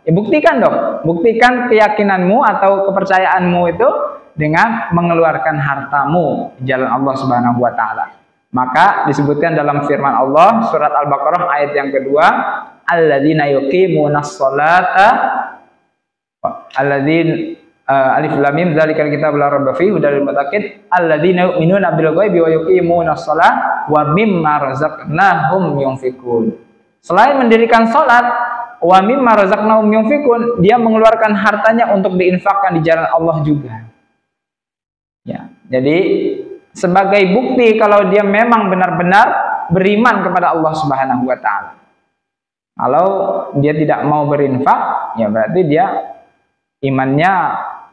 ya buktikan dong. Buktikan keyakinanmu atau kepercayaanmu itu dengan mengeluarkan hartamu di jalan Allah Subhanahu wa taala. Maka disebutkan dalam firman Allah surat Al-Baqarah ayat yang kedua, alladzina yuqimunas sholata alif lam mim dzalikal kitabul la raiba fihi hudal lil muttaqin alladzina yu'minuna bil ghaibi wa yuqimunas shalah wa mimma razaqnahum yunfikun. Selain mendirikan salat, wa mimma razaqnahum yunfikun, dia mengeluarkan hartanya untuk diinfakkan di jalan Allah juga. Ya, jadi sebagai bukti kalau dia memang benar-benar beriman kepada Allah Subhanahu wa taala. Kalau dia tidak mau berinfak, ya berarti dia imannya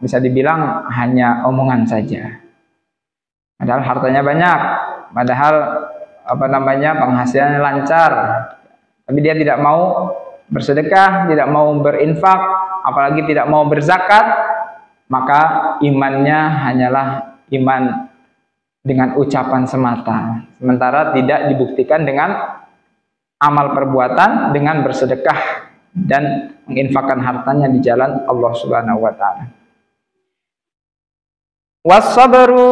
bisa dibilang hanya omongan saja. Padahal hartanya banyak, padahal penghasilannya lancar, tapi dia tidak mau bersedekah, tidak mau berinfak, apalagi tidak mau berzakat, maka imannya hanyalah iman dengan ucapan semata, sementara tidak dibuktikan dengan amal perbuatan, dengan bersedekah dan menginfakkan hartanya di jalan Allah Subhanahu wa taala. Was-sabru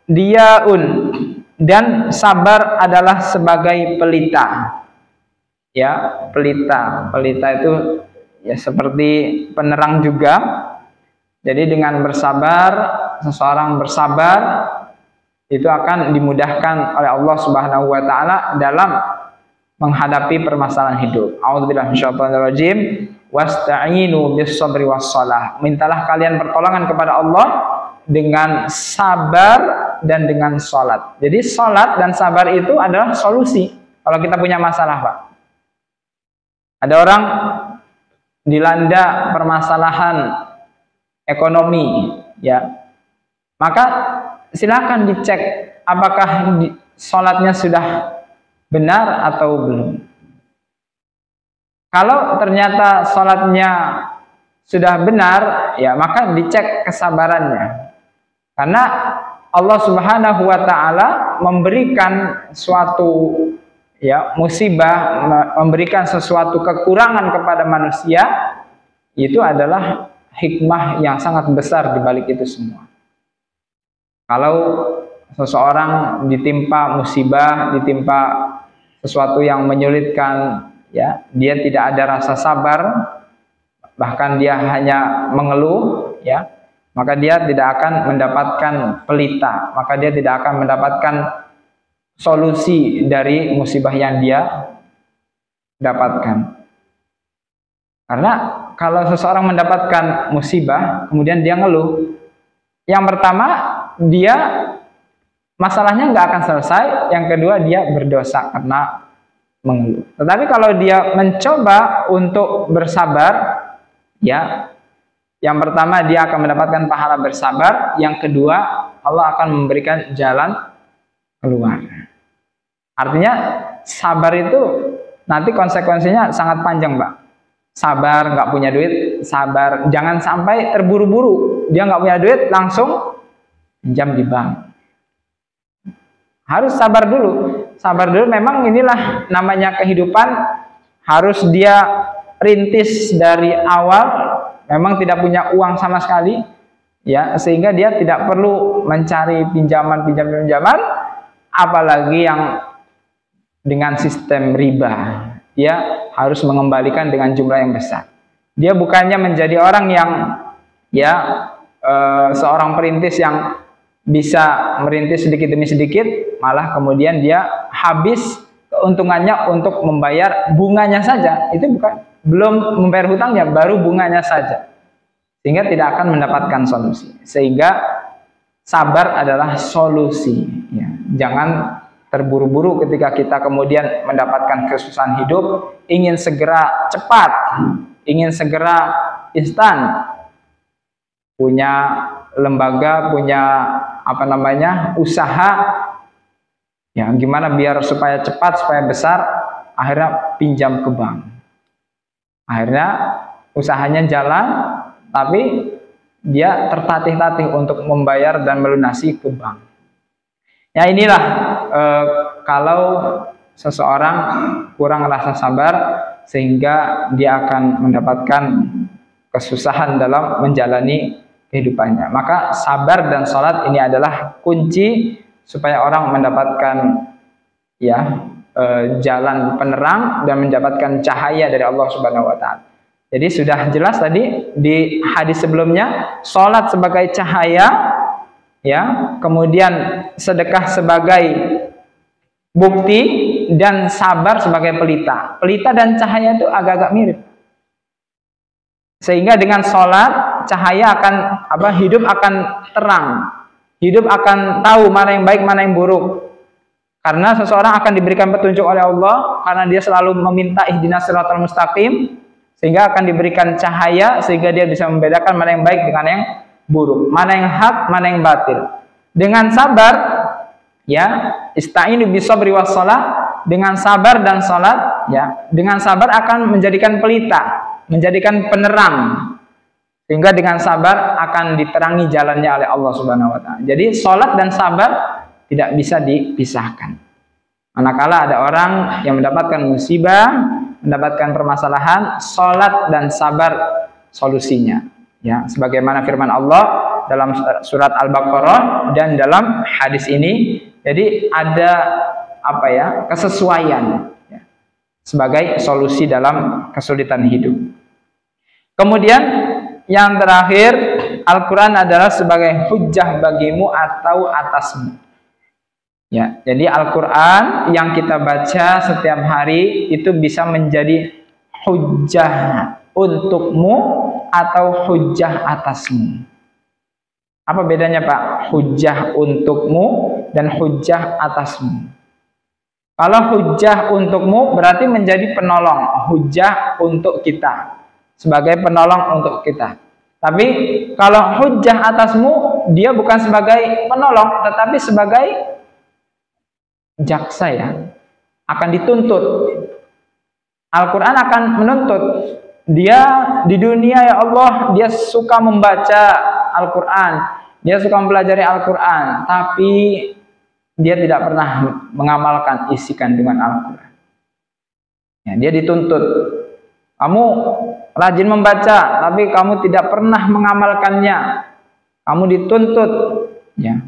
diyaun, dan sabar adalah sebagai pelita. Ya, pelita. Pelita itu ya seperti penerang juga. Jadi dengan bersabar, seseorang bersabar itu akan dimudahkan oleh Allah Subhanahu wa taala dalam menghadapi permasalahan hidup. A'udzubillahi minasyaitonirrajim. Wasta'inu bis-sabri was-shalah. Mintalah kalian pertolongan kepada Allah dengan sabar dan dengan salat. Jadi salat dan sabar itu adalah solusi kalau kita punya masalah, Pak. Ada orang dilanda permasalahan ekonomi, ya. Maka silakan dicek apakah salatnya sudah benar atau belum. Kalau ternyata salatnya sudah benar, ya maka dicek kesabarannya. Karena Allah Subhanahu wa taala memberikan suatu musibah, memberikan sesuatu kekurangan kepada manusia, itu adalah hikmah yang sangat besar di balik itu semua. Kalau seseorang ditimpa musibah, ditimpa sesuatu yang menyulitkan, ya, dia tidak ada rasa sabar, bahkan dia hanya mengeluh, ya, maka dia tidak akan mendapatkan pelita, maka dia tidak akan mendapatkan solusi dari musibah yang dia dapatkan. Karena kalau seseorang mendapatkan musibah, kemudian dia ngeluh, yang pertama dia masalahnya nggak akan selesai, yang kedua dia berdosa karena mengeluh. Tetapi kalau dia mencoba untuk bersabar, ya, yang pertama dia akan mendapatkan pahala bersabar, yang kedua Allah akan memberikan jalan keluar. Artinya sabar itu nanti konsekuensinya sangat panjang, Pak. Sabar, nggak punya duit, sabar, jangan sampai terburu-buru. Dia nggak punya duit langsung pinjam di bank. Harus sabar dulu. Sabar dulu, memang inilah namanya kehidupan, harus dia rintis dari awal, memang tidak punya uang sama sekali, ya, sehingga dia tidak perlu mencari pinjaman, apalagi yang dengan sistem riba. Dia harus mengembalikan dengan jumlah yang besar. Dia bukannya menjadi orang yang seorang perintis yang bisa merintis sedikit demi sedikit, malah kemudian dia habis keuntungannya untuk membayar bunganya saja. Itu belum membayar hutangnya, baru bunganya saja, sehingga tidak akan mendapatkan solusi. Sehingga sabar adalah solusi, ya. Jangan terburu-buru ketika kita kemudian mendapatkan kesusahan hidup, ingin segera cepat, ingin segera instan, punya lembaga, punya usaha, ya gimana biar supaya cepat, supaya besar, akhirnya pinjam ke bank, akhirnya usahanya jalan, tapi dia tertatih-tatih untuk membayar dan melunasi ke bank. Ya inilah kalau seseorang kurang rasa sabar, sehingga dia akan mendapatkan kesusahan dalam menjalani kehidupannya. Maka sabar dan sholat ini adalah kunci supaya orang mendapatkan jalan penerang dan mendapatkan cahaya dari Allah Subhanahu wa taala. Jadi sudah jelas tadi di hadis sebelumnya, sholat sebagai cahaya, ya, kemudian sedekah sebagai bukti, dan sabar sebagai pelita. Pelita dan cahaya itu agak-agak mirip. Sehingga dengan sholat, cahaya akan hidup akan terang, hidup akan tahu mana yang baik, mana yang buruk. Karena seseorang akan diberikan petunjuk oleh Allah, karena dia selalu meminta ihdinas siratal mustaqim, sehingga akan diberikan cahaya, sehingga dia bisa membedakan mana yang baik dengan yang buruk, mana yang hak, mana yang batil. Dengan sabar, ya, ista'inu bisabri wassalah, dengan sabar dan salat, ya, dengan sabar akan menjadikan pelita, menjadikan penerang, sehingga dengan sabar akan diterangi jalannya oleh Allah Subhanahu wa taala. Jadi salat dan sabar tidak bisa dipisahkan. Manakala ada orang yang mendapatkan musibah, mendapatkan permasalahan, salat dan sabar solusinya. Ya, sebagaimana firman Allah dalam surat Al-Baqarah dan dalam hadis ini, jadi ada kesesuaian, ya, sebagai solusi dalam kesulitan hidup. Kemudian yang terakhir, Al-Quran adalah sebagai hujjah bagimu atau atasmu. Ya, jadi Al-Quran yang kita baca setiap hari itu bisa menjadi hujjah untukmu atau hujjah atasmu. Apa bedanya, Pak? Hujjah untukmu dan hujjah atasmu. Kalau hujjah untukmu berarti menjadi penolong, hujjah untuk kita, sebagai penolong untuk kita. Tapi kalau hujjah atasmu, dia bukan sebagai penolong, tetapi sebagai jaksa, ya, akan dituntut. Al-Quran akan menuntut. Dia di dunia, ya Allah, dia suka membaca Al-Quran, dia suka mempelajari Al-Quran, tapi dia tidak pernah mengamalkan isi kandungan Al-Quran. Ya, dia dituntut. Kamu rajin membaca, tapi kamu tidak pernah mengamalkannya. Kamu dituntut. Ya.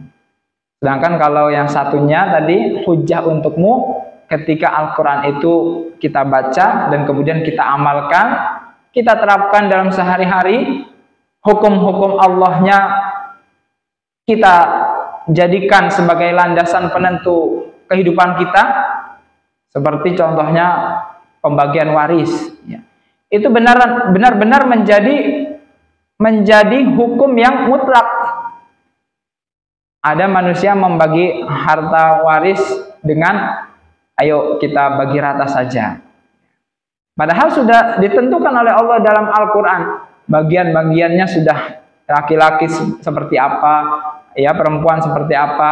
Sedangkan kalau yang satunya tadi, hujjah untukmu, ketika Al-Quran itu kita baca dan kemudian kita amalkan, kita terapkan dalam sehari-hari, hukum-hukum Allahnya kita jadikan sebagai landasan penentu kehidupan kita, seperti contohnya pembagian waris, ya. Itu benar-benar menjadi hukum yang mutlak. Ada manusia membagi harta waris dengan ayo kita bagi rata saja, padahal sudah ditentukan oleh Allah dalam Al-Quran, bagian-bagiannya sudah, laki-laki seperti apa, ya, perempuan seperti apa,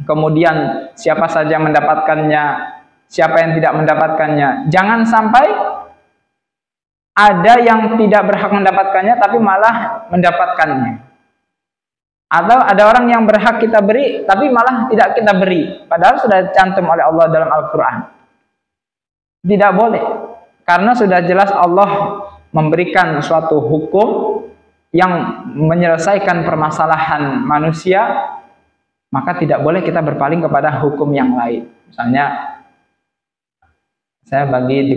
kemudian siapa saja yang mendapatkannya, siapa yang tidak mendapatkannya. Jangan sampai ada yang tidak berhak mendapatkannya tapi malah mendapatkannya. Atau ada orang yang berhak kita beri tapi malah tidak kita beri, padahal sudah dicantum oleh Allah dalam Al-Quran. Tidak boleh, karena sudah jelas Allah memberikan suatu hukum yang menyelesaikan permasalahan manusia, maka tidak boleh kita berpaling kepada hukum yang lain. Misalnya saya bagi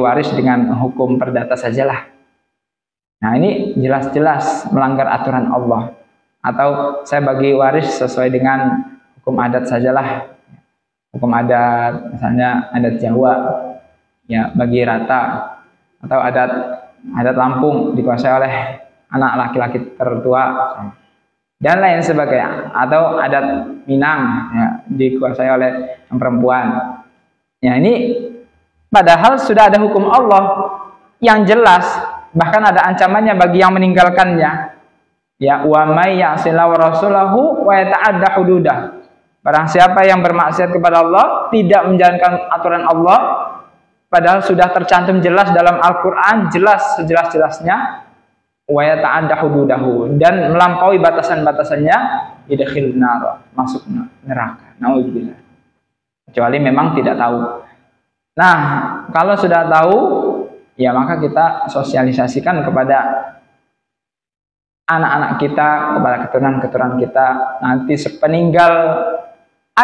waris dengan hukum perdata sajalah. Nah, ini jelas-jelas melanggar aturan Allah. Atau saya bagi waris sesuai dengan hukum adat sajalah. Hukum adat, misalnya adat Jawa, ya bagi rata. Atau adat Lampung dikuasai oleh anak laki-laki tertua dan lain sebagainya. Atau adat Minang, ya, dikuasai oleh yang perempuan. Ya, ini padahal sudah ada hukum Allah yang jelas, bahkan ada ancamannya bagi yang meninggalkannya. Ya, wa may ya'sillaha wa rasulahu wa yata'adda hududah. Barang siapa yang bermaksiat kepada Allah, tidak menjalankan aturan Allah, padahal sudah tercantum jelas dalam Al-Qur'an, jelas sejelas-jelasnya, wa yata'adda hududahu, dan melampaui batasan-batasannya, yadkhilun nar, masuk neraka. Nauzubillah. Kecuali memang tidak tahu. Nah, kalau sudah tahu, ya maka kita sosialisasikan kepada anak-anak kita, kepada keturunan-keturunan kita. Nanti sepeninggal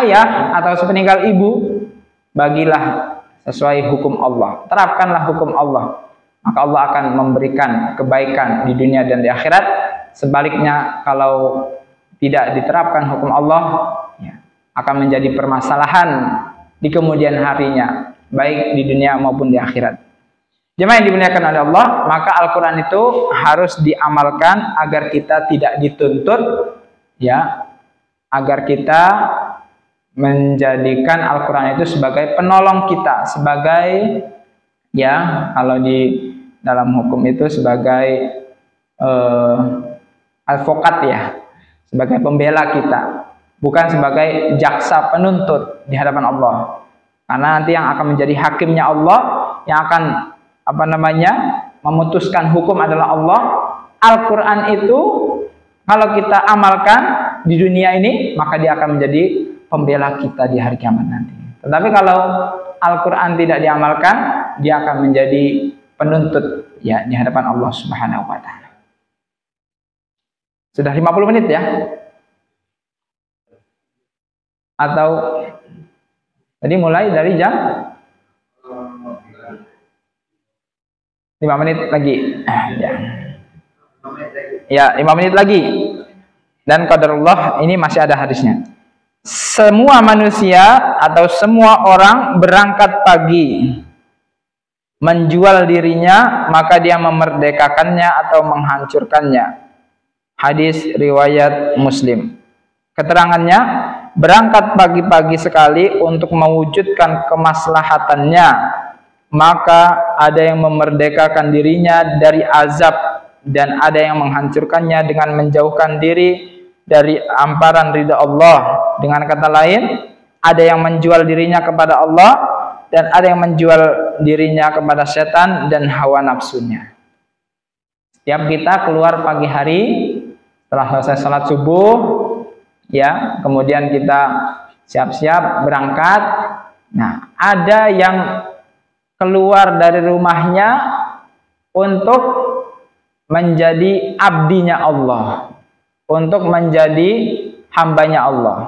ayah atau sepeninggal ibu, bagilah sesuai hukum Allah. Terapkanlah hukum Allah. Maka Allah akan memberikan kebaikan di dunia dan di akhirat. Sebaliknya, kalau tidak diterapkan hukum Allah, ya, akan menjadi permasalahan di kemudian harinya, baik di dunia maupun di akhirat. Jemaah yang dimuliakan oleh Allah, maka Al-Quran itu harus diamalkan agar kita tidak dituntut, ya, agar kita menjadikan Al-Quran itu sebagai penolong kita, sebagai, ya, kalau di dalam hukum itu sebagai advokat, ya, sebagai pembela kita, bukan sebagai jaksa penuntut di hadapan Allah. Karena nanti yang akan menjadi hakimnya Allah, yang akan memutuskan hukum adalah Allah. Al-Quran itu kalau kita amalkan di dunia ini, maka dia akan menjadi pembela kita di hari kiamat nanti. Tetapi kalau Al-Quran tidak diamalkan, dia akan menjadi penuntut, ya, di hadapan Allah Subhanahu wa Ta'ala. Sudah 50 menit, ya? Atau tadi mulai dari jam 5 menit lagi. Ya, 5 menit lagi. Dan qadarullah ini masih ada hadisnya. Semua manusia atau semua orang berangkat pagi menjual dirinya, maka dia memerdekakannya atau menghancurkannya. Hadis riwayat Muslim. Keterangannya, berangkat pagi-pagi sekali untuk mewujudkan kemaslahatannya, maka ada yang memerdekakan dirinya dari azab dan ada yang menghancurkannya dengan menjauhkan diri dari amparan ridha Allah. Dengan kata lain, ada yang menjual dirinya kepada Allah dan ada yang menjual dirinya kepada setan dan hawa nafsunya. Setiap kita keluar pagi hari setelah selesai salat subuh, ya, kemudian kita siap-siap berangkat. Nah, ada yang keluar dari rumahnya untuk menjadi abdinya Allah, untuk menjadi hambanya Allah.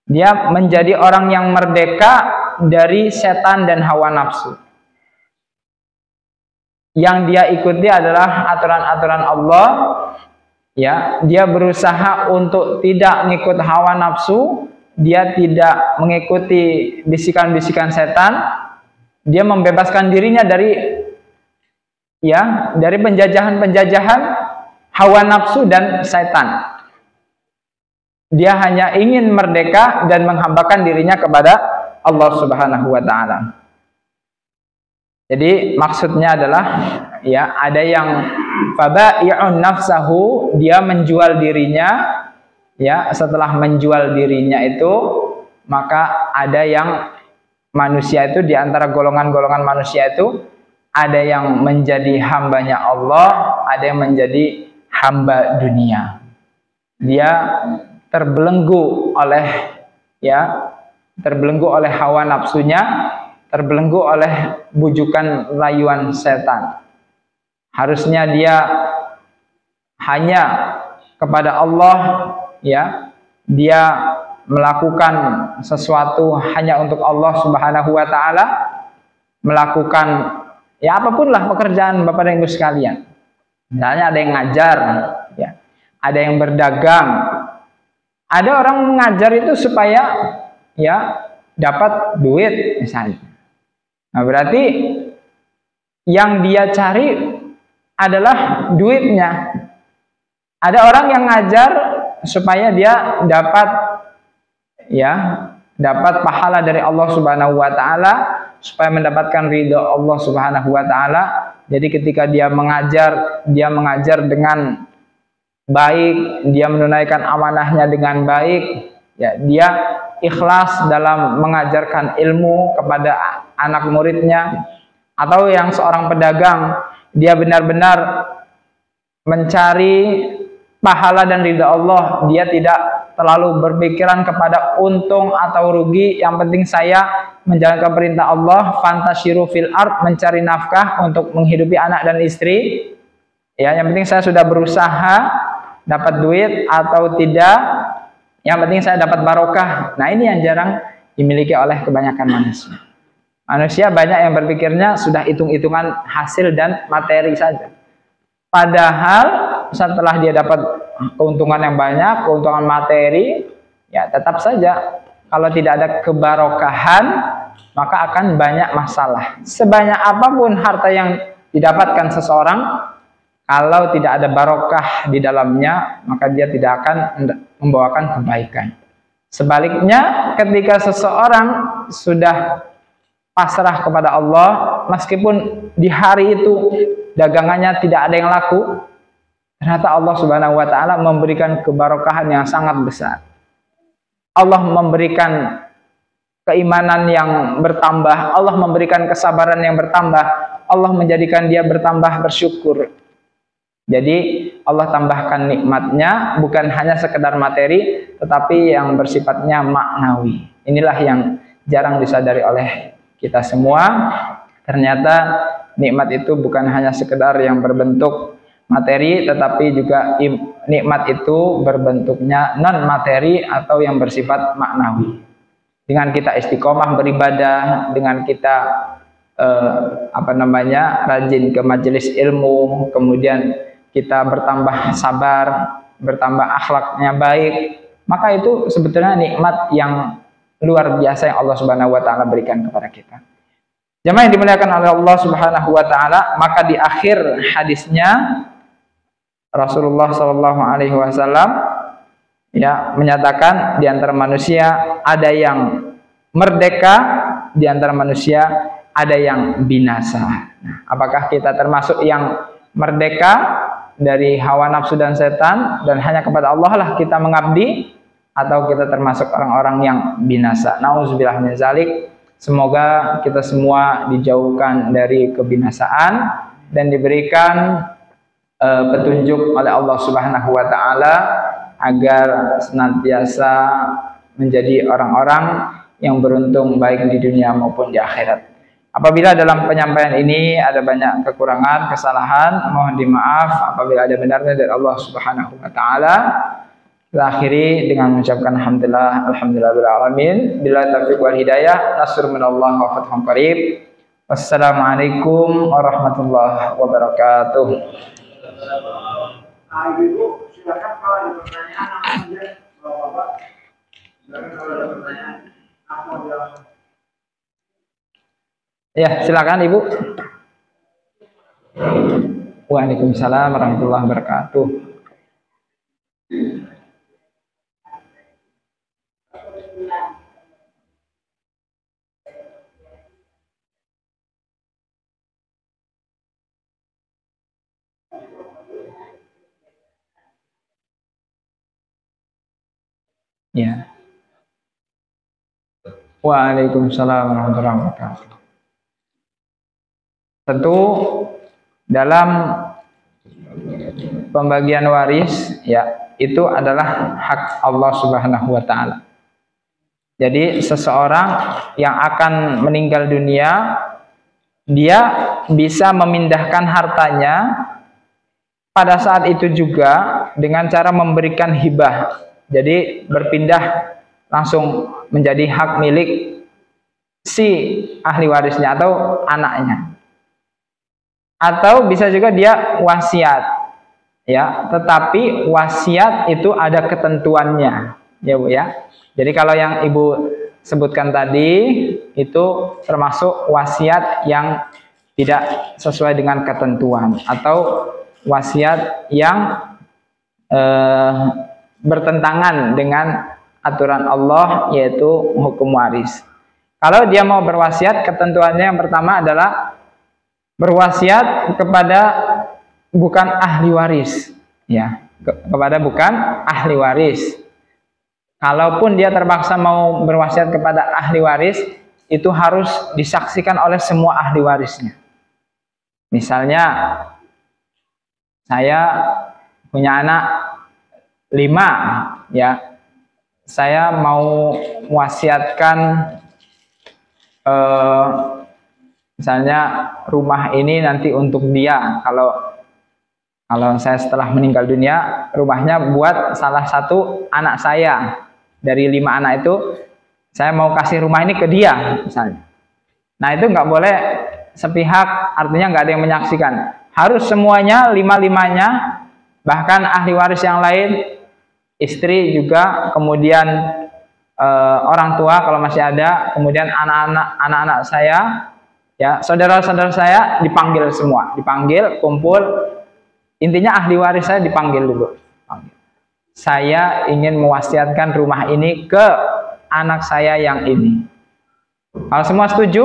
Dia menjadi orang yang merdeka dari setan dan hawa nafsu. Yang dia ikuti adalah aturan-aturan Allah. Ya, dia berusaha untuk tidak mengikut hawa nafsu, dia tidak mengikuti bisikan-bisikan setan. Dia membebaskan dirinya dari, ya, dari penjajahan-penjajahan hawa nafsu dan setan. Dia hanya ingin merdeka dan menghambakan dirinya kepada Allah Subhanahu wa Ta'ala. Jadi maksudnya adalah, ya, ada yang faba'i'un nafsahu, dia menjual dirinya, ya, setelah menjual dirinya itu, maka ada yang manusia itu, di antara golongan-golongan manusia itu, ada yang menjadi hambanya Allah, ada yang menjadi hamba dunia. dia terbelenggu oleh hawa nafsunya, terbelenggu oleh bujukan rayuan setan. Harusnya dia hanya kepada Allah, ya, dia melakukan sesuatu hanya untuk Allah Subhanahu wa taala, melakukan ya apapun lah pekerjaan Bapak dan Ibu sekalian. Misalnya ada yang ngajar, ya, ada yang berdagang, ada orang mengajar itu supaya ya dapat duit misalnya. Nah, berarti yang dia cari adalah duitnya. Ada orang yang ngajar supaya dia dapat pahala dari Allah Subhanahu wa taala, supaya mendapatkan ridho Allah Subhanahu wa taala. Jadi ketika dia mengajar dengan baik, dia menunaikan amanahnya dengan baik, ya, dia ikhlas dalam mengajarkan ilmu kepada anak muridnya. Atau yang seorang pedagang, dia benar-benar mencari pahala dan ridha Allah, dia tidak terlalu berpikiran kepada untung atau rugi. Yang penting saya menjalankan perintah Allah, fantasyiru fil ard, mencari nafkah untuk menghidupi anak dan istri. Ya, yang penting saya sudah berusaha dapat duit atau tidak, yang penting saya dapat barokah. Nah, ini yang jarang dimiliki oleh kebanyakan manusia. Manusia banyak yang berpikirnya sudah hitung-hitungan hasil dan materi saja. Padahal setelah dia dapat keuntungan yang banyak, keuntungan materi, ya tetap saja kalau tidak ada kebarokahan, maka akan banyak masalah. Sebanyak apapun harta yang didapatkan seseorang, kalau tidak ada barokah di dalamnya, maka dia tidak akan membawakan kebaikan. Sebaliknya, ketika seseorang sudah pasrah kepada Allah, meskipun di hari itu dagangannya tidak ada yang laku, ternyata Allah Subhanahu wa taala memberikan kebarokahan yang sangat besar. Allah memberikan keimanan yang bertambah, Allah memberikan kesabaran yang bertambah, Allah menjadikan dia bertambah bersyukur. Jadi Allah tambahkan nikmatnya bukan hanya sekedar materi, tetapi yang bersifatnya maknawi. Inilah yang jarang disadari oleh kita semua. Ternyata nikmat itu bukan hanya sekedar yang berbentuk materi, tetapi juga nikmat itu berbentuknya non materi atau yang bersifat maknawi. Dengan kita istiqomah beribadah, dengan kita rajin ke majelis ilmu, kemudian kita bertambah sabar, bertambah akhlaknya baik, maka itu sebetulnya nikmat yang luar biasa yang Allah Subhanahu wa taala berikan kepada kita. Jemaah yang dimuliakan oleh Allah Subhanahu wa taala, maka di akhir hadisnya Rasulullah Shallallahu alaihi wasallam ya menyatakan di antara manusia ada yang merdeka, di antara manusia ada yang binasa. Nah, apakah kita termasuk yang merdeka dari hawa nafsu dan setan dan hanya kepada Allah lah kita mengabdi, atau kita termasuk orang-orang yang binasa? Nauzubillah min zalik. Semoga kita semua dijauhkan dari kebinasaan dan diberikan petunjuk oleh Allah Subhanahu wa taala agar senantiasa menjadi orang-orang yang beruntung baik di dunia maupun di akhirat. Apabila dalam penyampaian ini ada banyak kekurangan, kesalahan, mohon dimaaf. Apabila ada benarnya dari Allah Subhanahu wa taala. Kita akhiri dengan mengucapkan alhamdulillahirabbil alamin. Bila taufiq wal hidayah, nasrun minallah wa fathun qarib. Wassalamualaikum warahmatullahi wabarakatuh. Ibu, silakan kalau ada pertanyaan aja, Bapak. Silakan kalau ada pertanyaan. Ya, silakan Ibu. Waalaikumsalam warahmatullahi wabarakatuh. Ya. Waalaikumsalam warahmatullahi wabarakatuh. Tentu dalam pembagian waris, ya, itu adalah hak Allah Subhanahu wa taala. Jadi seseorang yang akan meninggal dunia, dia bisa memindahkan hartanya pada saat itu juga dengan cara memberikan hibah. Jadi berpindah langsung menjadi hak milik si ahli warisnya atau anaknya. Atau bisa juga dia wasiat. Ya, tetapi wasiat itu ada ketentuannya, ya Bu ya. Jadi kalau yang Ibu sebutkan tadi itu termasuk wasiat yang tidak sesuai dengan ketentuan atau wasiat yang bertentangan dengan aturan Allah, yaitu hukum waris. Kalau dia mau berwasiat, ketentuannya yang pertama adalah berwasiat kepada bukan ahli waris, ya, kepada bukan ahli waris. Kalaupun dia terpaksa mau berwasiat kepada ahli waris, itu harus disaksikan oleh semua ahli warisnya. Misalnya saya punya anak 5, ya, saya mau wasiatkan misalnya rumah ini nanti untuk dia. Kalau saya setelah meninggal dunia, rumahnya buat salah satu anak saya. Dari 5 anak itu, saya mau kasih rumah ini ke dia, misalnya. Nah, itu nggak boleh sepihak, artinya nggak ada yang menyaksikan. Harus semuanya, 5-5-nya, bahkan ahli waris yang lain, istri juga, kemudian orang tua kalau masih ada, kemudian anak-anak saya, ya, saudara-saudara saya dipanggil semua, dipanggil, kumpul. Intinya ahli waris saya dipanggil dulu. Saya ingin mewasiatkan rumah ini ke anak saya yang ini. Kalau semua setuju,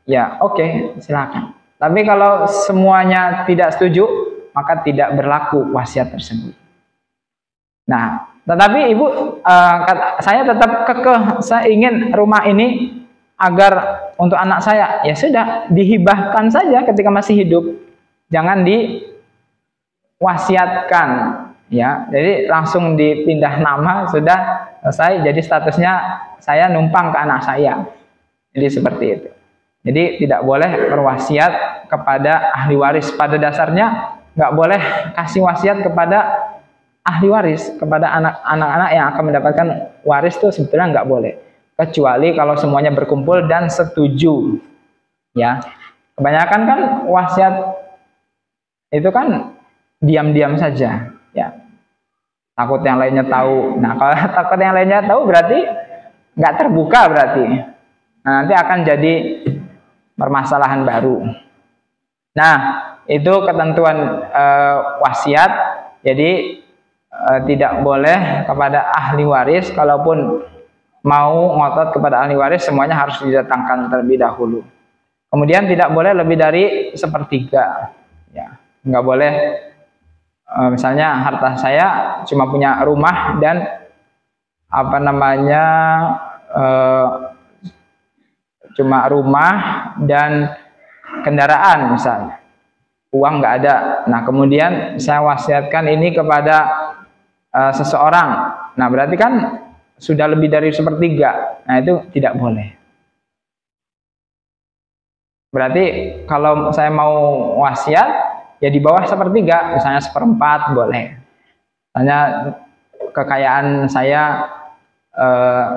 ya oke, silakan. Tapi kalau semuanya tidak setuju, maka tidak berlaku wasiat tersebut. Nah, tetapi Ibu, saya tetap kekeh, saya ingin rumah ini agar untuk anak saya. Ya sudah, dihibahkan saja ketika masih hidup. Jangan wasiatkan, ya. Jadi langsung dipindah nama, sudah selesai. Jadi statusnya saya numpang ke anak saya. Jadi seperti itu. Jadi tidak boleh berwasiat kepada ahli waris. Pada dasarnya nggak boleh kasih wasiat kepada ahli waris, kepada anak-anak yang akan mendapatkan waris itu sebetulnya nggak boleh. Kecuali kalau semuanya berkumpul dan setuju, ya. Kebanyakan kan wasiat itu kan diam-diam saja, ya. Takut yang lainnya tahu. Nah, kalau takut yang lainnya tahu berarti nggak terbuka berarti. Nah, nanti akan jadi permasalahan baru. Nah, itu ketentuan wasiat. Jadi tidak boleh kepada ahli waris. Kalaupun mau ngotot kepada ahli waris, semuanya harus didatangkan terlebih dahulu. Kemudian tidak boleh lebih dari 1/3, ya. Nggak boleh. Misalnya harta saya cuma punya rumah dan cuma rumah dan kendaraan misalnya, uang nggak ada. Nah, kemudian saya wasiatkan ini kepada seseorang. Nah, berarti kan sudah lebih dari 1/3. Nah, itu tidak boleh. Berarti kalau saya mau wasiat, ya di bawah 1/3, misalnya 1/4 boleh. Misalnya kekayaan saya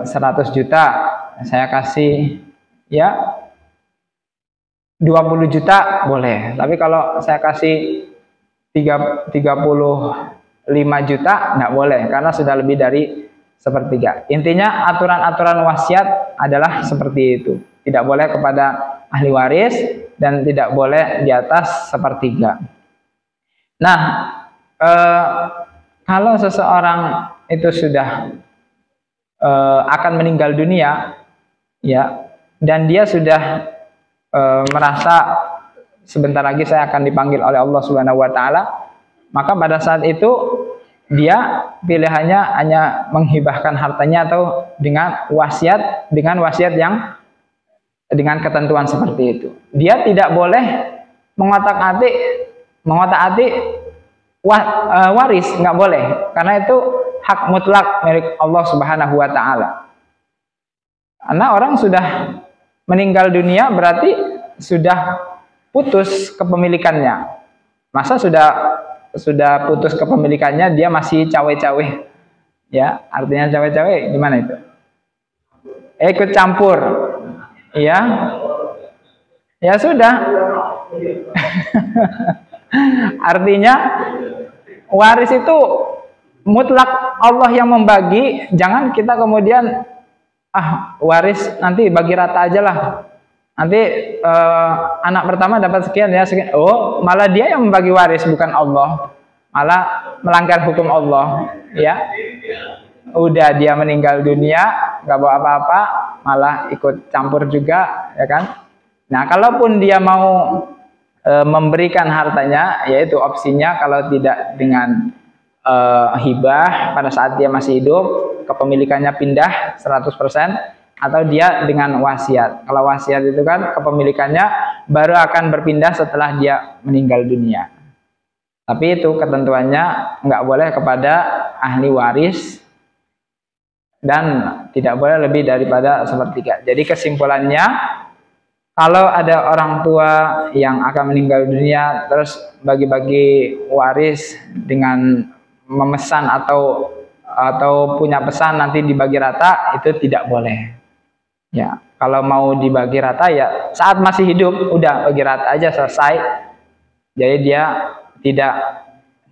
100 juta, saya kasih ya 20 juta boleh. Tapi kalau saya kasih 35 juta nggak boleh, karena sudah lebih dari 1/3. Intinya aturan-aturan wasiat adalah seperti itu. Tidak boleh kepada ahli waris dan tidak boleh di atas 1/3. Nah, kalau seseorang itu sudah akan meninggal dunia, ya, dan dia sudah merasa sebentar lagi saya akan dipanggil oleh Allah Subhanahu wa taala, maka pada saat itu dia pilihannya hanya menghibahkan hartanya atau dengan wasiat yang dengan ketentuan seperti itu. Dia tidak boleh mengotak-atik waris, nggak boleh, karena itu hak mutlak milik Allah Subhanahu wa Ta'ala. Karena orang sudah meninggal dunia berarti sudah putus kepemilikannya. Masa sudah putus kepemilikannya dia masih cawe-cawe, ya? Artinya cawe-cawe gimana itu? Ikut campur, ya? Ya sudah. Artinya waris itu mutlak Allah yang membagi, jangan kita kemudian waris nanti bagi rata aja lah. Nanti anak pertama dapat sekian ya sekian. Oh, malah dia yang membagi waris bukan Allah. Malah melanggar hukum Allah, ya. Udah dia meninggal dunia, nggak bawa apa-apa, malah ikut campur juga, ya kan? Nah, kalaupun dia mau memberikan hartanya, yaitu opsinya kalau tidak dengan hibah pada saat dia masih hidup, kepemilikannya pindah 100%, atau dia dengan wasiat. Kalau wasiat itu kan kepemilikannya baru akan berpindah setelah dia meninggal dunia. Tapi itu ketentuannya nggak boleh kepada ahli waris dan tidak boleh lebih daripada sepertiga. Jadi kesimpulannya, kalau ada orang tua yang akan meninggal dunia terus bagi-bagi waris dengan memesan atau punya pesan nanti dibagi rata, itu tidak boleh. Ya, kalau mau dibagi rata ya saat masih hidup udah bagi rata aja, selesai. Jadi dia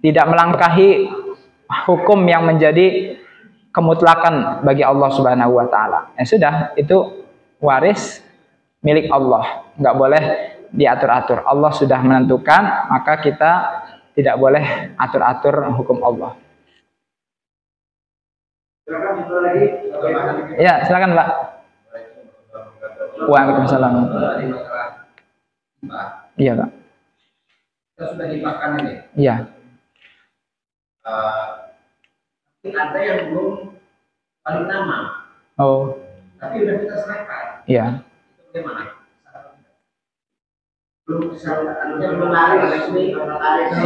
tidak melangkahi hukum yang menjadi kemutlakan bagi Allah Subhanahu wa Ta'ala. Ya sudah, itu waris milik Allah, nggak boleh diatur-atur. Allah sudah menentukan, maka kita tidak boleh atur-atur hukum Allah. Ya, silakan Pak. Waalaikumsalam. Iya Pak. Kita sudah dimakan ini. Iya. Ada yang belum balik nama. Oh. Tapi sudah kita serahkan. Iya. Bagaimana? Belum laris resmi,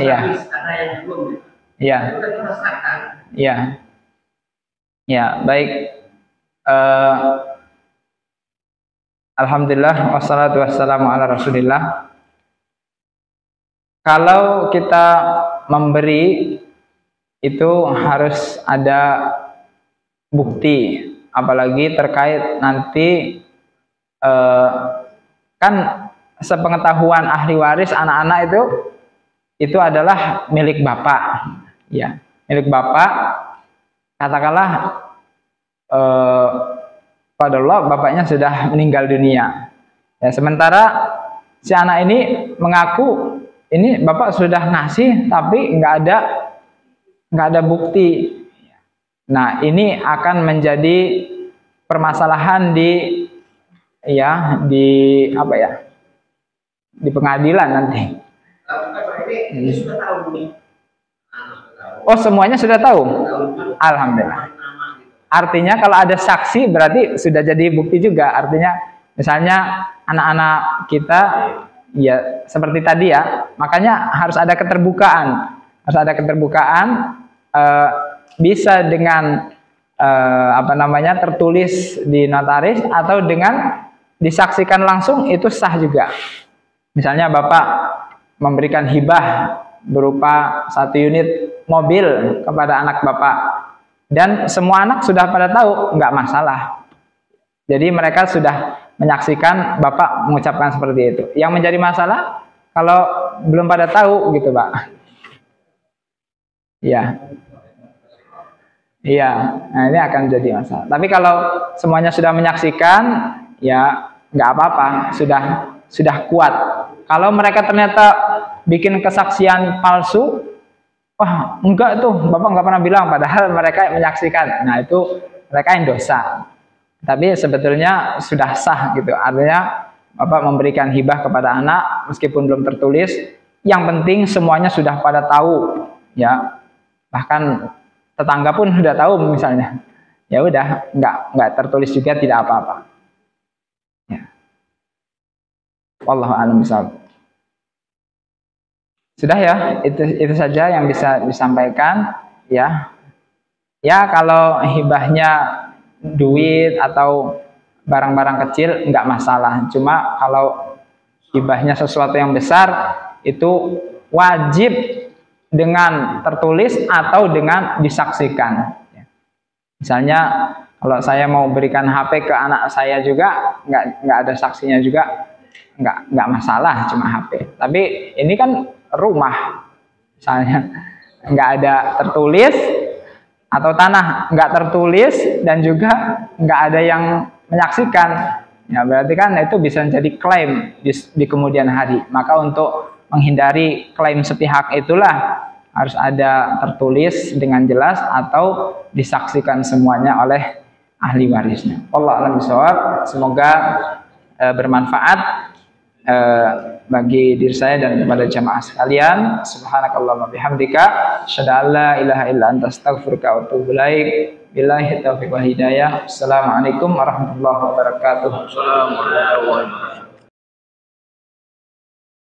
iya. Ada yang belum. Iya. Sudah kita serahkan. Iya. Ya, baik. Alhamdulillah wassalatu wassalamu ala Rasulillah. Kalau kita memberi itu harus ada bukti, apalagi terkait nanti kan sepengetahuan ahli waris anak-anak itu adalah milik bapak, ya, milik bapak. Katakanlah pada Allah bapaknya sudah meninggal dunia, ya, sementara si anak ini mengaku ini bapak sudah ngasih tapi nggak ada bukti. Nah, ini akan menjadi permasalahan di pengadilan nanti. Ini sudah tahu nih. Oh, semuanya sudah tahu. Alhamdulillah. Artinya kalau ada saksi berarti sudah jadi bukti juga. Artinya misalnya anak-anak kita ya seperti tadi ya, makanya harus ada keterbukaan. Harus ada keterbukaan, bisa dengan tertulis di notaris atau dengan disaksikan langsung, itu sah juga. Misalnya Bapak memberikan hibah berupa 1 unit mobil kepada anak Bapak dan semua anak sudah pada tahu, nggak masalah. Jadi mereka sudah menyaksikan Bapak mengucapkan seperti itu. Yang menjadi masalah kalau belum pada tahu gitu Pak. Iya. Iya, nah ini akan jadi masalah. Tapi kalau semuanya sudah menyaksikan, ya nggak apa-apa, sudah kuat. Kalau mereka ternyata bikin kesaksian palsu, wah enggak tuh, Bapak nggak pernah bilang, padahal mereka menyaksikan. Nah itu mereka yang dosa. Tapi sebetulnya sudah sah gitu. Artinya Bapak memberikan hibah kepada anak meskipun belum tertulis. Yang penting semuanya sudah pada tahu, ya. Bahkan tetangga pun sudah tahu misalnya. Ya udah, nggak tertulis juga tidak apa-apa. Ya. Wallahu a'lam bishawab. Sudah ya, itu saja yang bisa disampaikan ya. Ya kalau hibahnya duit atau barang-barang kecil nggak masalah. Cuma kalau hibahnya sesuatu yang besar itu wajib dengan tertulis atau dengan disaksikan. Misalnya kalau saya mau berikan HP ke anak saya juga nggak ada saksinya juga nggak masalah, cuma HP. Tapi ini kan rumah, misalnya nggak ada tertulis atau tanah nggak tertulis dan juga nggak ada yang menyaksikan, ya berarti kan itu bisa menjadi klaim di kemudian hari. Maka untuk menghindari klaim sepihak itulah harus ada tertulis dengan jelas atau disaksikan semuanya oleh ahli warisnya. Wallahu a'lam bishawab. Semoga bermanfaat bagi diri saya dan kepada jamaah sekalian. Subhanakallahumma bihamdika asyhadu an la ilaha illa anta astaghfiruka wa atubu ilaik. Billahi taufiq wal hidayah. Assalamualaikum warahmatullahi wabarakatuh. Assalamualaikum warahmatullahi wabarakatuh.